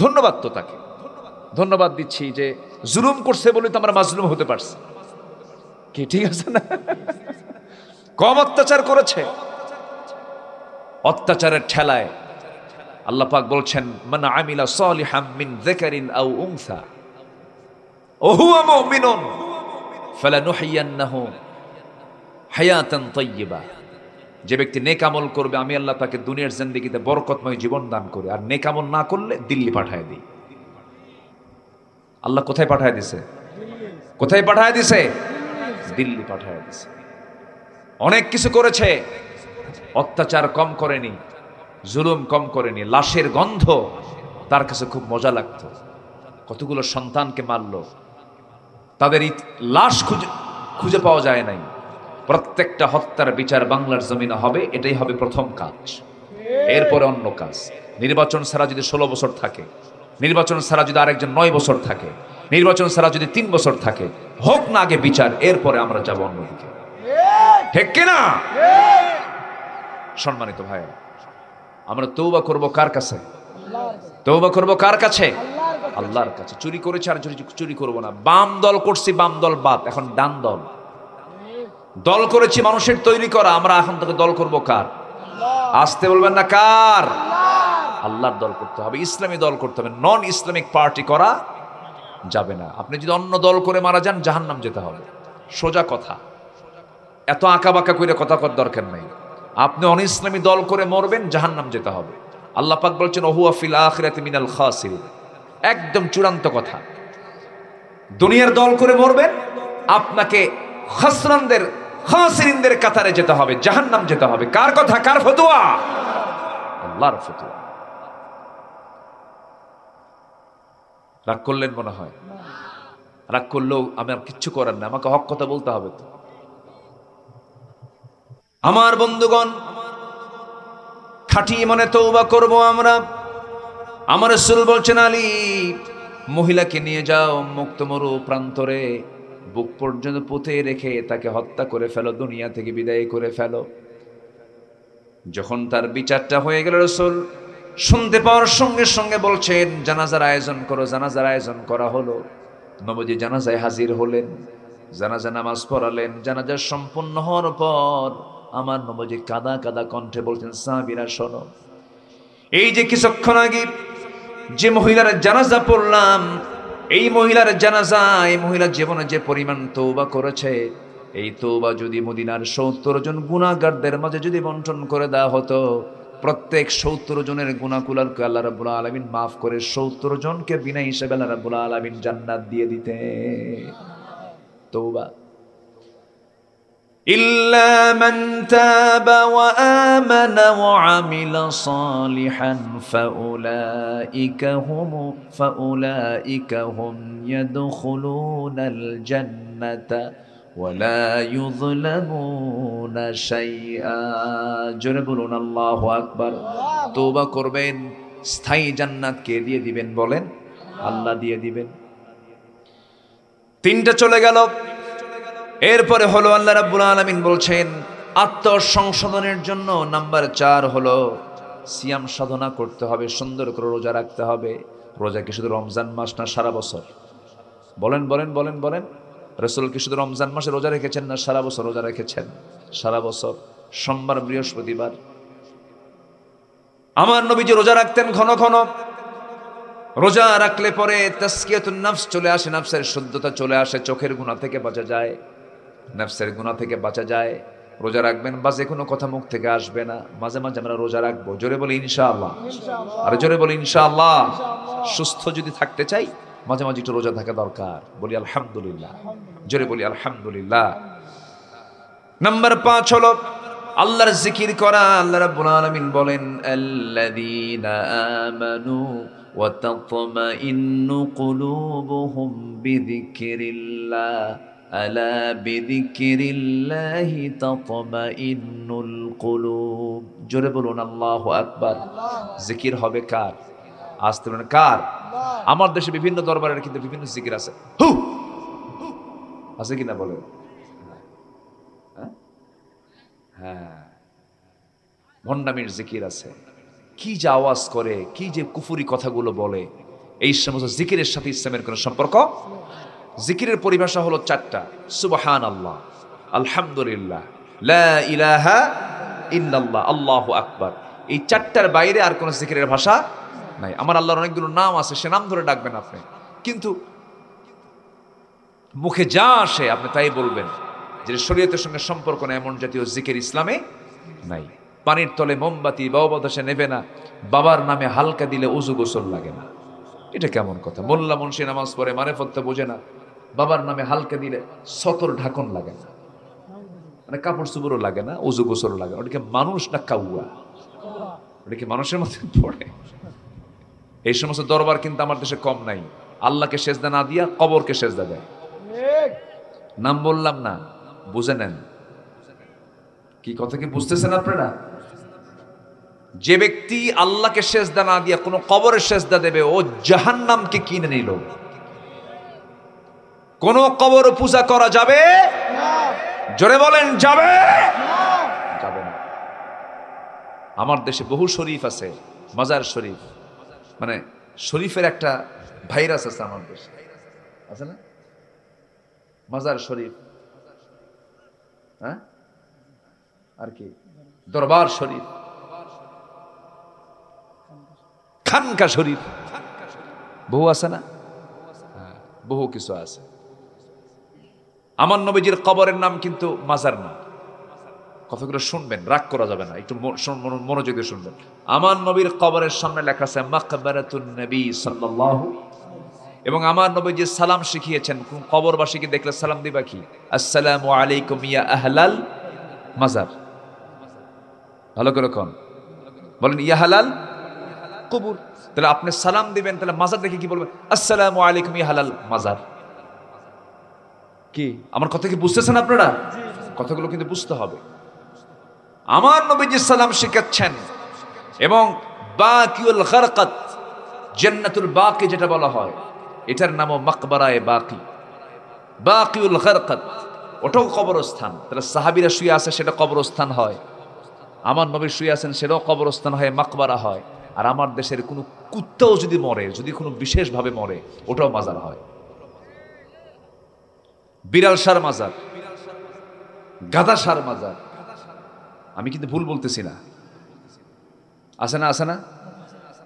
ধন্যবাদ তো তাকে। ধন্যবাদ দিচ্ছি যে জুলুম করছে বলে তো আমরা মাজলুম হতে পারছি। কি ঠিক আছে না? কম অত্যাচার করেছে, অত্যাচারের ঠেলায় আল্লাহ পাক বলছেন মান আমিলা সালিহাম মিন যাকারিন আও উনসা ওয়া হুয়া মুমিনুন ফালানুহয়িন্নাহু হায়াতান তাইয়্যিবা। যে ব্যক্তি নেক আমল করবে আমি আল্লাহ তাকে দুনিয়ার জিন্দেগিতে বরকতময় জীবন দান করি, আর নেক আমল না করলে দিল্লি পাঠায় দিই। আল্লাহ কোথায় পাঠায় দিছে? কোথায় পাঠায় দিছে? দিল্লি পাঠায় দিছে। অনেক কিছু করেছে, অত্যাচার কম করেনি, জুলুম কম করেনি। লাশের গন্ধ তার কাছে খুব মজা লাগতো। কতগুলো সন্তানকে মারলো, তাদের লাশ খুঁজে পাওয়া যায় নাই। প্রত্যেকটা হত্যার বিচার বাংলার জমিনে হবে, এটাই হবে প্রথম কাজ। এরপরে অন্য কাজ। নির্বাচন ছাড়া যদি 16 বছর থাকে, নির্বাচন ছাড়া যদি আরেকজন 9 বছর থাকে, নির্বাচন ছাড়া যদি 3 বছর থাকে, হোক না আগে বিচার, এরপরে আমরা যাব অন্যদিকে। ঠিক কিনা? সম্মানিত ভাই, আমরা তওবা করব কার কাছে? তওবা করব কার কাছে? আল্লাহর কাছে। চুরি করেছি আর চুরি করব না। বাম দল করছি, বাম দল বাদ, এখন ডান দল। দল করেছি মানুষের তৈরি করা, আমরা এখন থেকে দল করব কার? আসতে বলবেন না কার? আল্লাহর দল করতে হবে, ইসলামী দল করতে হবে। নন ইসলামিক পার্টি করা যাবে না। আপনি যদি অন্য দল করে মারা যান জাহান্নাম যেতে হবে, সোজা কথা। এত আঁকা বাঁকা করে কথা কর দরকার নাই। আপনি অন ইসলামী দল করে মরবেন, জাহান্নাম যেতে হবে। আল্লাহ পাক বলছেন ওহুয়া ফিল আখিরাতি মিনাল খাসিরিন। একদম চূড়ান্ত কথা। দুনিয়ার দল করে মরবেন, আপনাকে খাসিরিনদের কাতারে যেতে হবে, জাহান্নাম যেতে হবে। কার কথা? কার ফতোয়া? আল্লাহর ফতোয়া। রাগ করলেন মনে হয়? রাগ করলেও আমার কিচ্ছু করার না, আমাকে হক কথা বলতে হবে তো। আমার বন্ধুগণ, খাঁটি মনে তওবা করব আমরা। আমার রাসূল বলছেন আলী, মহিলাকে নিয়ে যাও মুক্ত মরু প্রান্তরে, বুক পর্যন্ত পুঁতে রেখে তাকে হত্যা করে ফেলো, দুনিয়া থেকে বিদায় করে ফেলো। যখন তার বিচারটা হয়ে গেল, রাসূল শুনতে পাওয়ার সঙ্গে সঙ্গে বলছেন জানাজার আয়োজন করো। জানাজার আয়োজন করা হলো। নবীজি জানাজায় হাজির হলেন, জানাজা নামাজ পড়ালেন। জানাজা সম্পূর্ণ হওয়ার পর আমার নবীজি কাদা কাদা কণ্ঠে বলছেন সাহাবীরা শোনো, এই যে কিছুক্ষণ আগে যে মহিলার জানাজা পড়লাম, এই মহিলার জানাজা, এই মহিলার জীবনে যে পরিমাণ তওবা করেছে, এই তওবা যদি মদিনার 70 জন গুনাহগারদের মাঝে যদি বন্টন করে দেওয়া হতো, প্রত্যেক 70 জনের গুনাহগুলোকে আল্লাহ রাব্বুল আলামিন মাফ করে 70 জনকে বিনা হিসাবে আল্লাহ রাব্বুল আলামিন জান্নাত দিয়ে দিতেন। তওবা। ইল্লা মান তাবা ওয়া আমানা ওয়া আমিলা সালিহান ফাউলাইকা হুম ইয়াদখুলুনাল জান্নাতা ওয়া লা ইউযলামুনা শাইআ। জোরে বলুন আল্লাহু আকবার। তওবা করবেন, স্থায়ী জান্নাত কে দিয়ে দিবেন বলেন? আল্লাহ দিয়ে দিবেন। 3টা চলে গেল। এরপরে হলো আল্লাহ রাব্বুল আলামিন বলছেন আত্মসংশোধনের জন্য নাম্বার 4 হলো সিয়াম সাধনা করতে হবে, সুন্দর করে রোজা রাখতে হবে। রোজা কি শুধু রমজান মাস না সারা বছর? বলেন বলেন বলেন বলেন। রাসূল কি শুধু রমজান মাসে রোজা রেখেছেন না সারা বছর রোজা রেখেছেন? সারা বছর। সোমবার বৃহস্পতিবার আমার নবীজি রোজা রাখতেন ঘন ঘন। রোজা রাখলে পরে তাসকিয়াতুন নফস চলে আসে, নফসের শুদ্ধতা চলে আসে, চোখের গুনাহ থেকে বাঁচা যায়, নফসের গুনাহ থেকে বাঁচা যায়। রোজা রাখবেন, বাজে কোনো কথা মুখ থেকে আসবে না। মাঝে মাঝে আমরা রোজা রাখবো, জোরে বলি ইনশাআল্লাহ। আর জোরে বলি ইনশাআল্লাহ। সুস্থ যদি থাকতে চাই মাঝে মাঝে একটু রোজা থাকা দরকার। বলি আলহামদুলিল্লাহ, জোরে বলি আলহামদুলিল্লাহ। নাম্বার 5 হলো আল্লাহর জিকির করা। আল্লাহ রাব্বুল আলামিন বলেন আল্লাযীনা আমানু ওয়া তাতমাইন্নু কুলুবুহুম বিযিকরিল্লাহ আলা বিযিকরিল্লাহি তাতমাইন্নুল কুলুব। জোরে বলুন আল্লাহু আকবার। জিকির হবে কার? আসতে বলেন কার? আমার দেশে বিভিন্ন দরবারের কিন্তু বিভিন্ন জিকির আছে। হু আছে কিনা বলেন? হ্যাঁ, ভণ্ডামির জিকির আছে। কি যে আওয়াজ করে, কি যে কুফুরি কথাগুলো বলে, এই সমস্ত জিকিরের সাথে ইসলামের কোনো সম্পর্ক। জিকিরের পরিভাষা হলো চারটা: সুবহানাল্লাহ, আলহামদুলিল্লাহ, লা ইলাহা ইল্লাল্লাহ, আল্লাহু আকবার। এই চারটার বাইরে আর কোনো জিকিরের ভাষা নাই। আমার আল্লাহর অনেকগুলো নাম আছে, সে নাম ধরে ডাকবেন আপনি, কিন্তু মুখে যা আসে আপনি তাই বলবেন। যে শরীয়তের সঙ্গে সম্পর্ক না এমন জাতীয় জিকির ইসলামে নাই। পানির তলে মোমবাতি বাবাদশে নেবে না, বাবার নামে হালকা দিলে উজু গোসল লাগে না, এটা কেমন কথা? মোল্লা মুন্সি নামাজ পড়ে মারেফতটা বোঝে না, বাবার নামে হালকা দিলে সতর ঢাকন লাগে না, মানে কাপড় চুপড়ও লাগে না, উজু গোসল লাগে না। ওটাকে মানুষ না কাউয়া? ওটাকে মানুষের মধ্যে পড়ে? এই সমস্ত দরবার কিন্তু আমার দেশে কম নাই। আল্লাহকে সেজদা না দিয়া কবরকে সেজদা দেয়। নাম বললাম না, বুঝে নেন কি কথা, কি বুঝতেছেন আপনারা? যে ব্যক্তি আল্লাহকে সেজদা না দিয়া কোনো কবরের সেজদা দেবে, ও জাহান্নামকে কিনে নিল। কোন কবর পূজা করা যাবে না। জোরে বলেন, যাবে যাবে না। আমার দেশে বহু শরীফ আছে, মাজার শরীফ, মানে শরীফের একটা ভাইরাস আছে আমার দেশে, আছে না? মাজার শরীফ, হ্যাঁ, আর কি দরবার শরীফ, খানকা শরীফ, বহু আছে না? বহু কিছু আছে। আমার নবীজির কবরের নাম কিন্তু মাজার না। কথাগুলো শুনবেন, রাগ করা যাবে না, একটু মনোযোগ দিয়ে শুনবেন। আমার নবীর কবরের সামনে লেখা আছে মাকবারাতুন নবী সাল্লাল্লাহু, এবং আমার নবীজি সালাম শিখিয়েছেন, কোন কবরবাসীকে দেখলে সালাম দিবা কি? আসসালামু আলাইকুম ইয়া আহলাল মাজার। ভালো করে কোন বলেন, ইয়া আহলাল কবর। তাহলে আপনি সালাম দিবেন, তাহলে মাজার দেখে কি বলবেন? আসসালামু আলাইকুম ইয়া আহলাল মাজার। কি আমার কথা কি বুঝতেছেন আপনারা? কথাগুলো কিন্তু বুঝতে হবে। আমার নবীজি সালাম শিখাচ্ছেন, এবং বাকিউল গারকাত, জান্নাতুল বাকি যেটা বলা হয়, এটার নামও মাকবারায়ে বাকি, বাকিউল গারকাত, ওটাও কবরস্থান। তাহলে সাহাবীরা শুয়ে আছে, সেটা কবরস্থান হয়। আমার নবী শুয়ে আছেন, সেটাও কবরস্থান হয়, মাকবারা হয়। আর আমার দেশের কোনো কুত্তাও যদি মরে, যদি কোনো বিশেষভাবে মরে, ওটাও মাজার হয়। বিড়াল সার মাজার, গাধা সার মাজার। আমি কিন্তু ভুল বলতেছি না, আছে না? আছে না?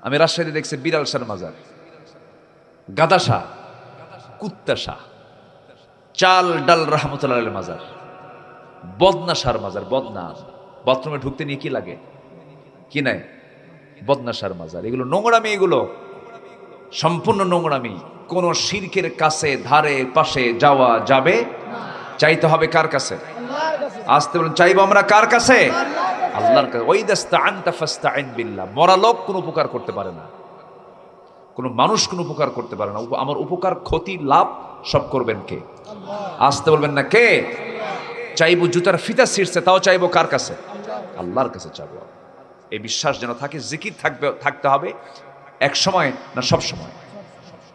আমি রাজশাহীতে দেখছি বিড়াল সার মাজার, গাধা শাহ, কুত্তা শাহ, চাল ডাল রহমতুল্লাহ মাজার, বদনা সার মাজার। বদনা, বাথরুমে ঢুকতে নিয়ে কি লাগে, কি নাই? বদনা সার মাজার। এগুলো নোংরামি, এগুলো সম্পূর্ণ নোংরামি। কোন শিরকের কাছে ধারে পাশে যাওয়া যাবে না। চাইতে হবে কার কাছে? আসতে বলেন, চাইবো আমরা কার কাছে? আল্লাহর কাছে। ওয়াইদাস্তাআনতা ফাস্তাইন বিল্লাহ। মরা লোক কোনো উপকার করতে পারে না, কোনো মানুষ কোনো উপকার করতে পারে না। আমার উপকার, ক্ষতি, লাভ সব করবেন কে? আসতে বলবেন না কে? চাইবো জুতার ফিতা ছিঁড়ছে, তাও চাইবো কার কাছে? আল্লাহর কাছে চাইবো। এই বিশ্বাস যেন থাকে। জিকির থাকতে হবে এক সময় না সব সময়।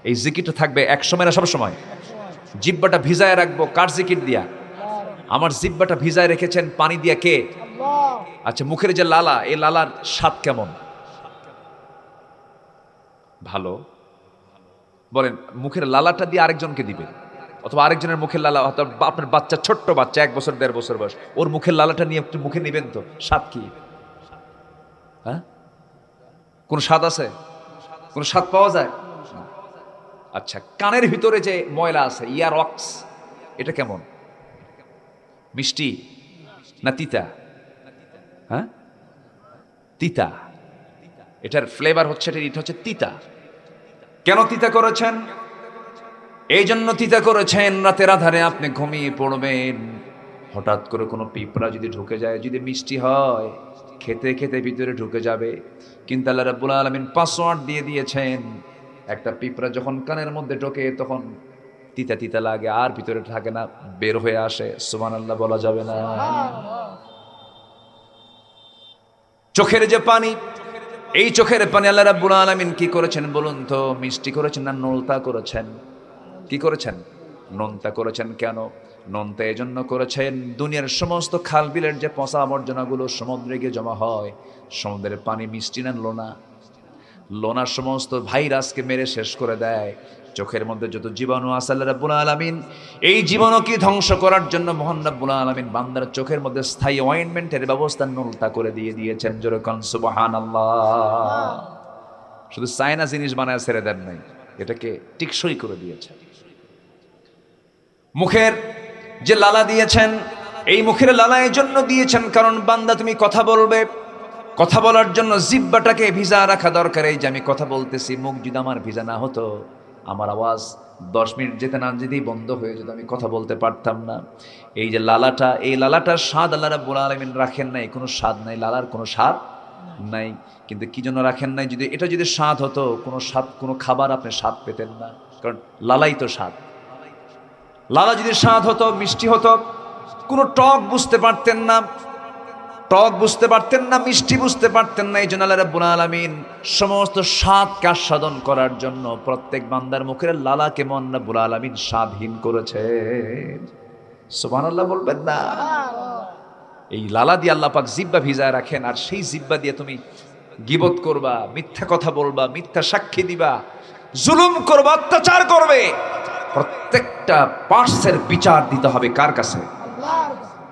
এই জিকিরটা থাকবে এক সময় না সব সময়। জিব্বাটা ভিজায় রাখবো কার জিকির দিয়া? আমার জিব্বাটা ভিজায় রেখেছেন পানি দিয়া কে? আচ্ছা, মুখের যে লালা, এই লালার স্বাদ কেমন? ভালো। বলেন, মুখের লালাটা দিয়ে আরেকজনকে দিবেন, অথবা আরেকজনের মুখের লালা, অথবা আপনার বাচ্চা, ছোট্ট বাচ্চা 1 বছর 1.5 বছর বয়স, ওর মুখের লালাটা নিয়ে একটু মুখে নিবেন, তো স্বাদ কি? হ্যাঁ, কোন স্বাদ আছে? কোন স্বাদ পাওয়া যায়? আচ্ছা, কানের ভিতরে যে ময়লা আছে, ইয়ার ওয়াক্স, এটা কেমন? মিষ্টি না তিতা? হ্যাঁ, তিতা। এটার ফ্লেভার হচ্ছে, এটা হচ্ছে তিতা। কেন তিতা করেছেন? এই জন্য তিতা করেছেন, রাতের আধারে আপনি ঘুমিয়ে পড়বেন, হঠাৎ করে কোনো পিঁপড়া যদি ঢুকে যায়, যদি মিষ্টি হয়, খেতে খেতে ভিতরে ঢুকে যাবে। কিন্তু আল্লাহ রাব্বুল আলামিন পাসওয়ার্ড দিয়ে দিয়েছেন, একটা পিঁপড়া যখন কানের মধ্যে ঢোকে তখন তিতা তিতা লাগে, আর ভিতরে থাকে না, বের হয়ে আসে। সুবহানাল্লাহ বলা যাবে না? চোখের যে পানি, এই চোখের পানি আল্লাহ রাব্বুল আলামিন কি করেছেন বলুন তো? মিষ্টি করেছেন না নোনতা করেছেন? কি করেছেন? নোনতা করেছেন। কেন নোনতা? এজন্য করেছেন, দুনিয়ার সমস্ত খাল বিলের যে পচা আবর্জনাগুলো সমুদ্রে গিয়ে জমা হয়, সমুদ্রের পানি মিষ্টি নানলো না, লোনার সমস্ত ভাইরাসকে মেরে শেষ করে দেয়। চোখের মধ্যে যত জীবাণু আছে আল্লাহ রাব্বুল আলামিন এই জীবাণুকে ধ্বংস করার জন্য মহান রাব্বুল আলামিন বান্দার চোখের মধ্যে স্থায়ী অয়েন্টমেন্টের ব্যবস্থা নলতা করে দিয়েছেন। জোরে কোন সুবহানাল্লাহ। শুধু চায়না জিনিস বানায় ছেড়ে দেন নাই, এটাকে টিকসই করে দিয়েছেন। মুখের যে লালা দিয়েছেন, এই মুখের লালা এই জন্য দিয়েছেন কারণ বান্দা তুমি কথা বলবে, কথা বলার জন্য জিহ্বাটাকে ভিজা রাখা দরকার। এই যে আমি কথা বলতেছি, মুখ যদি আমার ভিজা না হতো, আমার আওয়াজ 10 মিনিট যেতে না যেতেই বন্ধ হয়ে যেত, আমি কথা বলতে পারতাম না। এই যে লালাটা, এই লালাটার স্বাদ আল্লাহ রাব্বুল আলামিন রাখেন নাই, কোনো স্বাদ নাই, লালার কোনো স্বাদ নাই। কিন্তু কি জন্য রাখেন নাই? যদি এটা যদি স্বাদ হতো, কোনো স্বাদ, কোনো খাবার আপনি স্বাদ পেতেন না, কারণ লালাই তো স্বাদ। লালা যদি স্বাদ হতো, মিষ্টি হতো, কোনো টক বুঝতে পারতেন না, টক বুঝতে পারতেন না, মিষ্টি বুঝতে পারতেন না। এই জন্য আল্লাহ রাব্বুল আলামিন সমস্ত স্বাদকে আস্বাদন করার জন্য প্রত্যেক বান্দার মুখের লালাকে মহান রাব্বুল আলামিন স্বাদহীন করেছেন। সুবহানাল্লাহ বলবেন না? এই লালা দিয়ে আল্লাহ পাক জিহ্বা ভিজায় রাখেন, আর সেই জিহ্বা দিয়ে তুমি গীবত করবা, মিথ্যা কথা বলবা, মিথ্যা সাক্ষী দিবা, জুলুম করবা, অত্যাচার করবে। প্রত্যেকটা পার্টসের বিচার দিতে হবে কার কাছে?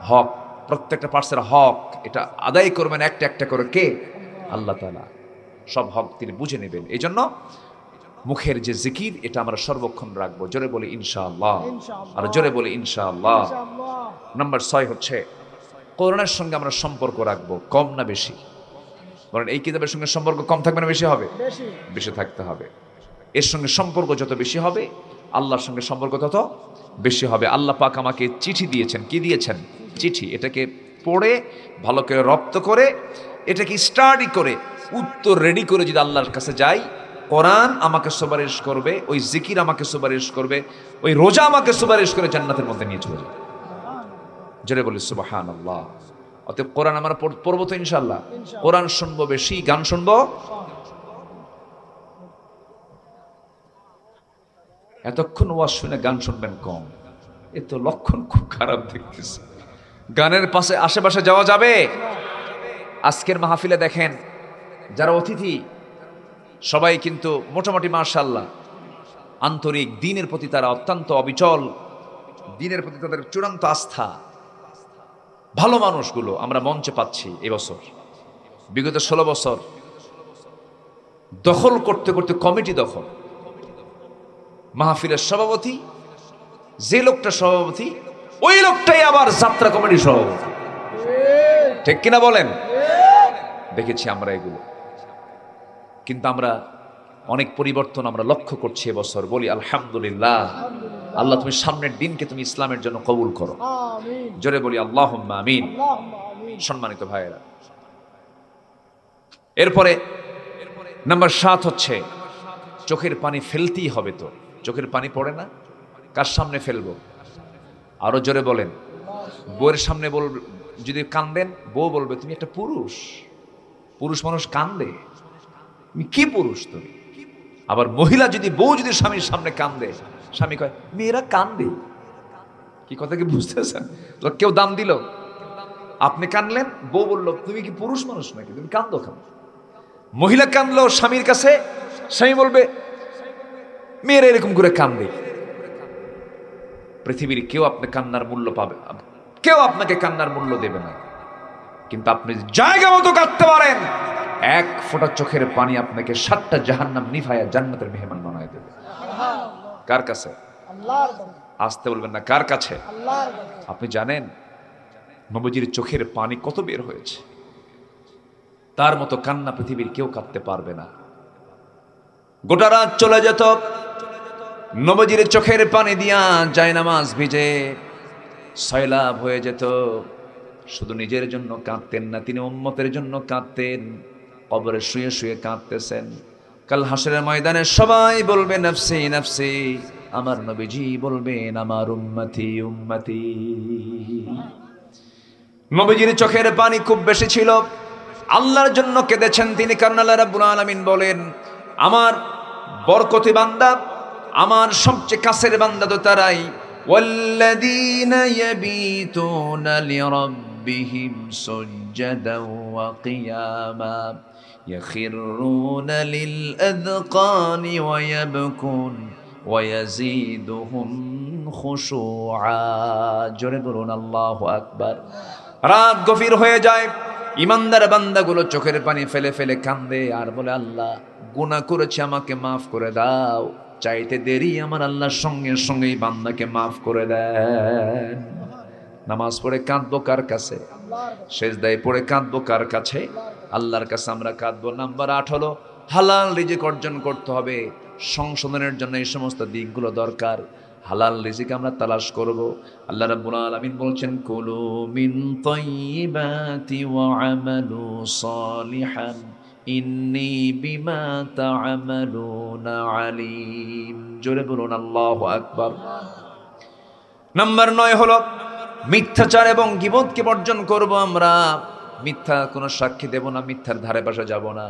হক। প্রত্যেকটা পার্টসের হক এটা আদায় করবেন একটা একটা করে কে? আল্লাহ তাআলা। সব হক তিনি বুঝে নেবেন। এই জন্য মুখের যে জিকির, এটা আমরা সর্বক্ষণ রাখবো। জোরে বলি ইনশাআল্লাহ, আর জোরে বলি ইনশাআল্লাহ। নাম্বার 6 হচ্ছে কোরআনের সঙ্গে আমরা সম্পর্ক রাখবো, কম না বেশি? বলেন, এই কিতাবের সঙ্গে সম্পর্ক কম থাকবে না বেশি হবে? বেশি থাকতে হবে। এর সঙ্গে সম্পর্ক যত বেশি হবে, আল্লাহর সঙ্গে সম্পর্ক তত বেশি হবে। আল্লাহ পাক আমাকে চিঠি দিয়েছেন। কি দিয়েছেন? চিঠি। এটাকে পড়ে ভালো করে রপ্ত করে, এটাকে স্টাডি করে, উত্তর রেডি করে যদি আল্লাহর কাছে যাই, কোরআন আমাকে সুপারিশ করবে, ওই জিকির আমাকে সুপারিশ করবে, ওই রোজা আমাকে সুপারিশ করে জান্নাতের মধ্যে নিয়ে চলে যাবে। জোরে বলি সুবহানাল্লাহ। অতএব কোরআন আমরা পড়বো তো ইনশাআল্লাহ। কোরআন শুনবো বেশি, গান শুনবো। এতক্ষণ ওয়াজ শুনে গান শুনবেন কম, এ তো লক্ষণ খুব খারাপ দেখতেছি। গানের পাশে আশেপাশে যাওয়া যাবে? আজকের মাহফিলে দেখেন যারা অতিথি সবাই কিন্তু মোটামুটি মাশাআল্লাহ আন্তরিক, দ্বীনের প্রতি তারা অত্যন্ত অবিচল, দ্বীনের প্রতি তাদের চূড়ান্ত আস্থা। ভালো মানুষগুলো আমরা মঞ্চে পাচ্ছি এবছর। বিগত 16 বছর দখল করতে করতে কমিটি দখল। মাহফিলের সভাপতি, যে লোকটা সভাপতি, ওই লোকটাই আবার যাত্রা কমিটির সভাপতি। ঠিক কিনা বলেন? দেখেছি আমরা এগুলো। কিন্তু আমরা অনেক পরিবর্তন আমরা লক্ষ্য করছি এবছর। বলি আলহামদুলিল্লাহ। আল্লাহ তুমি সামনের দিনকে তুমি ইসলামের জন্য কবুল করো। জোরে বলি আল্লাহুম্মা আমিন। সম্মানিত ভাইয়েরা, এরপরে নাম্বার 7 হচ্ছে চোখের পানি ফেলতেই হবে। তো চোখের পানি পড়ে না, কার সামনে ফেলবো? আরো জোরে বলেন। বউয়ের সামনে বলবে, যদি কান্দেন বউ বলবে তুমি একটা পুরুষ, পুরুষ মানুষ কান্দে, তুমি কি পুরুষ তুমি? আবার মহিলা যদি, বউ যদি স্বামীর সামনে কান্দে, স্বামী কয় মেয়েরা কান্দে। কি কথা কি বুঝতেছেন? তো কেউ দাম দিল, আপনি কানলেন, বউ বলল তুমি কি পুরুষ মানুষ নাকি, তুমি কান্দো কেন? মহিলা কান্দলো স্বামীর কাছে, স্বামী বলবে মেয়েরা এরকম করে কান্দে। পৃথিবীর কেউ আপনি কান্নার মূল্য পাবে, কেউ আপনাকে কান্নার মূল্য দেবে না। কিন্তু আপনি জায়গা মতো কাঁদতে পারেন, এক ফোঁটা চোখের পানি আপনাকে 7টা জাহান্নাম নিভায়া জান্নাতের মেহমান বানায় দেবে। কার কাছে? আসতে বলবেন না, কার কাছে? আপনি জানেন নবীজির চোখের পানি কত বের হয়েছে? তার মতো কান্না পৃথিবীর কেউ কাঁদতে পারবে না। গোটা রাত চলে যেত নবীজির চোখের পানি দিয়া, জায়নামাজ ভিজে সয়লাব হয়ে যেত। শুধু নিজের জন্য কাঁদতেন না, তিনি উম্মতের জন্য কাঁদতেন। কবরে শুয়ে শুয়ে কাঁদতেছেন। কাল হাসরের ময়দানে সবাই বলবে নফসি নফসি, আমার নবীজি বলবেন আমার উম্মতি উম্মতি। নবীজির চোখের পানি খুব বেশি ছিল, আল্লাহর জন্য কেঁদেছেন তিনি। কারণ আল্লাহ রাব্বুল আলামিন বলেন আমার বরকতি বান্দা, আমার সবচেয়ে কাছের বান্দা তো তারাই, ওয়াল্লাযীনা ইয়াবিতুনা লিরাব্বিহিম ربهم سجدا وقياما يخرون للأذقان ويبكون ويزيدهم خشوعا জোরে বলুন আল্লাহু আকবার। রাত গভীর হয়ে যায়, ইমানদার বান্দাগুলো চোখের পানি ফেলে ফেলে কান্দে আর বলে, আল্লাহ গুনাহ করেছি, আমাকে মাফ করে দাও। চাইতে দেরি আমার আল্লাহর সঙ্গে সঙ্গে বান্দাকে মাফ করে দেন। নামাজ পড়ে কাঁদবো কার কাছে? সেজদায় পড়ে কাঁদবো কার কাছে? আল্লাহর কাছে আমরা কাঁদবো। নাম্বার 8 হলো হালাল রিজিক অর্জন করতে হবে। সংশোধনের জন্য এই সমস্ত দিকগুলো দরকার। হালাল রিজিক আমরা তালাশ করব। আল্লাহ রাব্বুল আলামিন বলছেন, কুলু মিন তাইয়্যিবাতি ওয়া আমালু সালিহান ইন্নী বিমা তা'মালুনা আলীম। জোরে বলুন আল্লাহু আকবার। নাম্বার 9 হলো মিথ্যাচার এবং গীবতকে বর্জন করব আমরা। মিথ্যা কোনো সাক্ষী দেব না, মিথ্যার ধারে পাশে যাব না।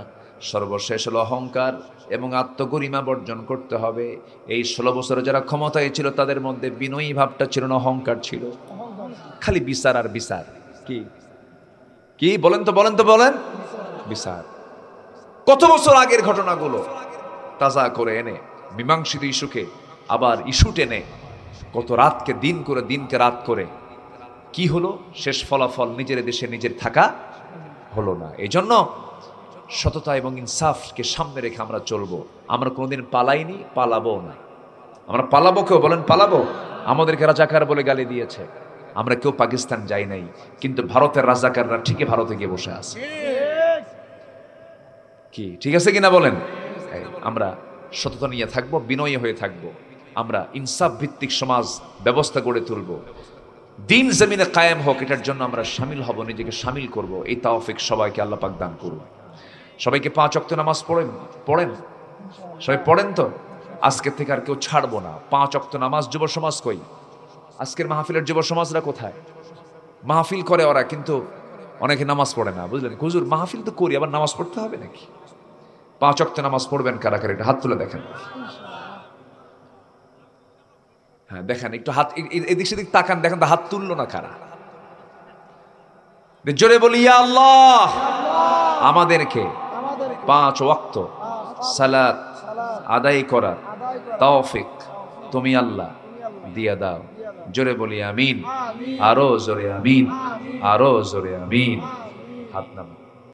সর্বশেষ হলো অহংকার এবং আত্মগরিমা বর্জন করতে হবে। এই 16 বছরে যারা ক্ষমতায় ছিল তাদের মধ্যে বিনয়ী ভাবটা ছিল না, অহংকার ছিল। খালি বিচার আর বিচার। কি কি বলেন তো বলেন বিচার। কত বছর আগের ঘটনাগুলো তাজা করে এনে মীমাংসিত ইস্যুকে আবার ইস্যু টেনে কত রাতকে দিন করে, দিনকে রাত করে কি হলো? শেষ ফলাফল নিজের দেশে নিজের থাকা হলো না। এই জন্য সততা এবং ইনসাফকে সামনে রেখে আমরা চলবো। আমরা কোনোদিন পালাইনি, পালাবো না। আমরা পালাবো, কেউ বলেন পালাবো? আমাদেরকে রাজাকার বলে গালি দিয়েছে, আমরা কেউ পাকিস্তান যাই নাই, কিন্তু ভারতের রাজাকাররা ঠিকই ভারতে গিয়ে বসে আছে। কি ঠিক আছে কিনা বলেন? আমরা সততা নিয়ে থাকবো, বিনয়ী হয়ে থাকবো। আমরা ইনসাফ ভিত্তিক সমাজ ব্যবস্থা গড়ে তুলবো। দিন জমিনে কায়েম হোক, এটার জন্য আমরা শামিল হব, নিজেকে শামিল করব। এই তাওফিক সবাইকে আল্লাহ পাক দান করুন। সবাইকে 5 ওয়াক্ত নামাজ পড়েন সবাই পড়েন তো? আজকের থেকে আর কেউ ছাড়বো না। 5 ওয়াক্ত নামাজ। যুব সমাজ কই? আজকের মাহফিলের যুব সমাজরা কোথায়? মাহফিল করে ওরা, কিন্তু অনেকে নামাজ পড়ে না। বুঝলেন? হুজুর মাহফিল তো করি, আবার নামাজ পড়তে হবে নাকি? 5 ওয়াক্ত নামাজ পড়বেন কারা কারা? এটা হাত তুলে দেখেন। হ্যাঁ দেখেন, একটু হাত এদিক সেদিক তাকান, দেখেন তো হাত তুললো না কারা। জোরে বলি ইয়া আল্লাহ, আমাদেরকে 5 ওয়াক্ত সালাত আদায় করার তৌফিক তুমি আল্লাহ দিয়ে দাও। জোরে বলি আমিন। আরো জোরে আমিন, আরো জোরে আমিন। হাত নামান।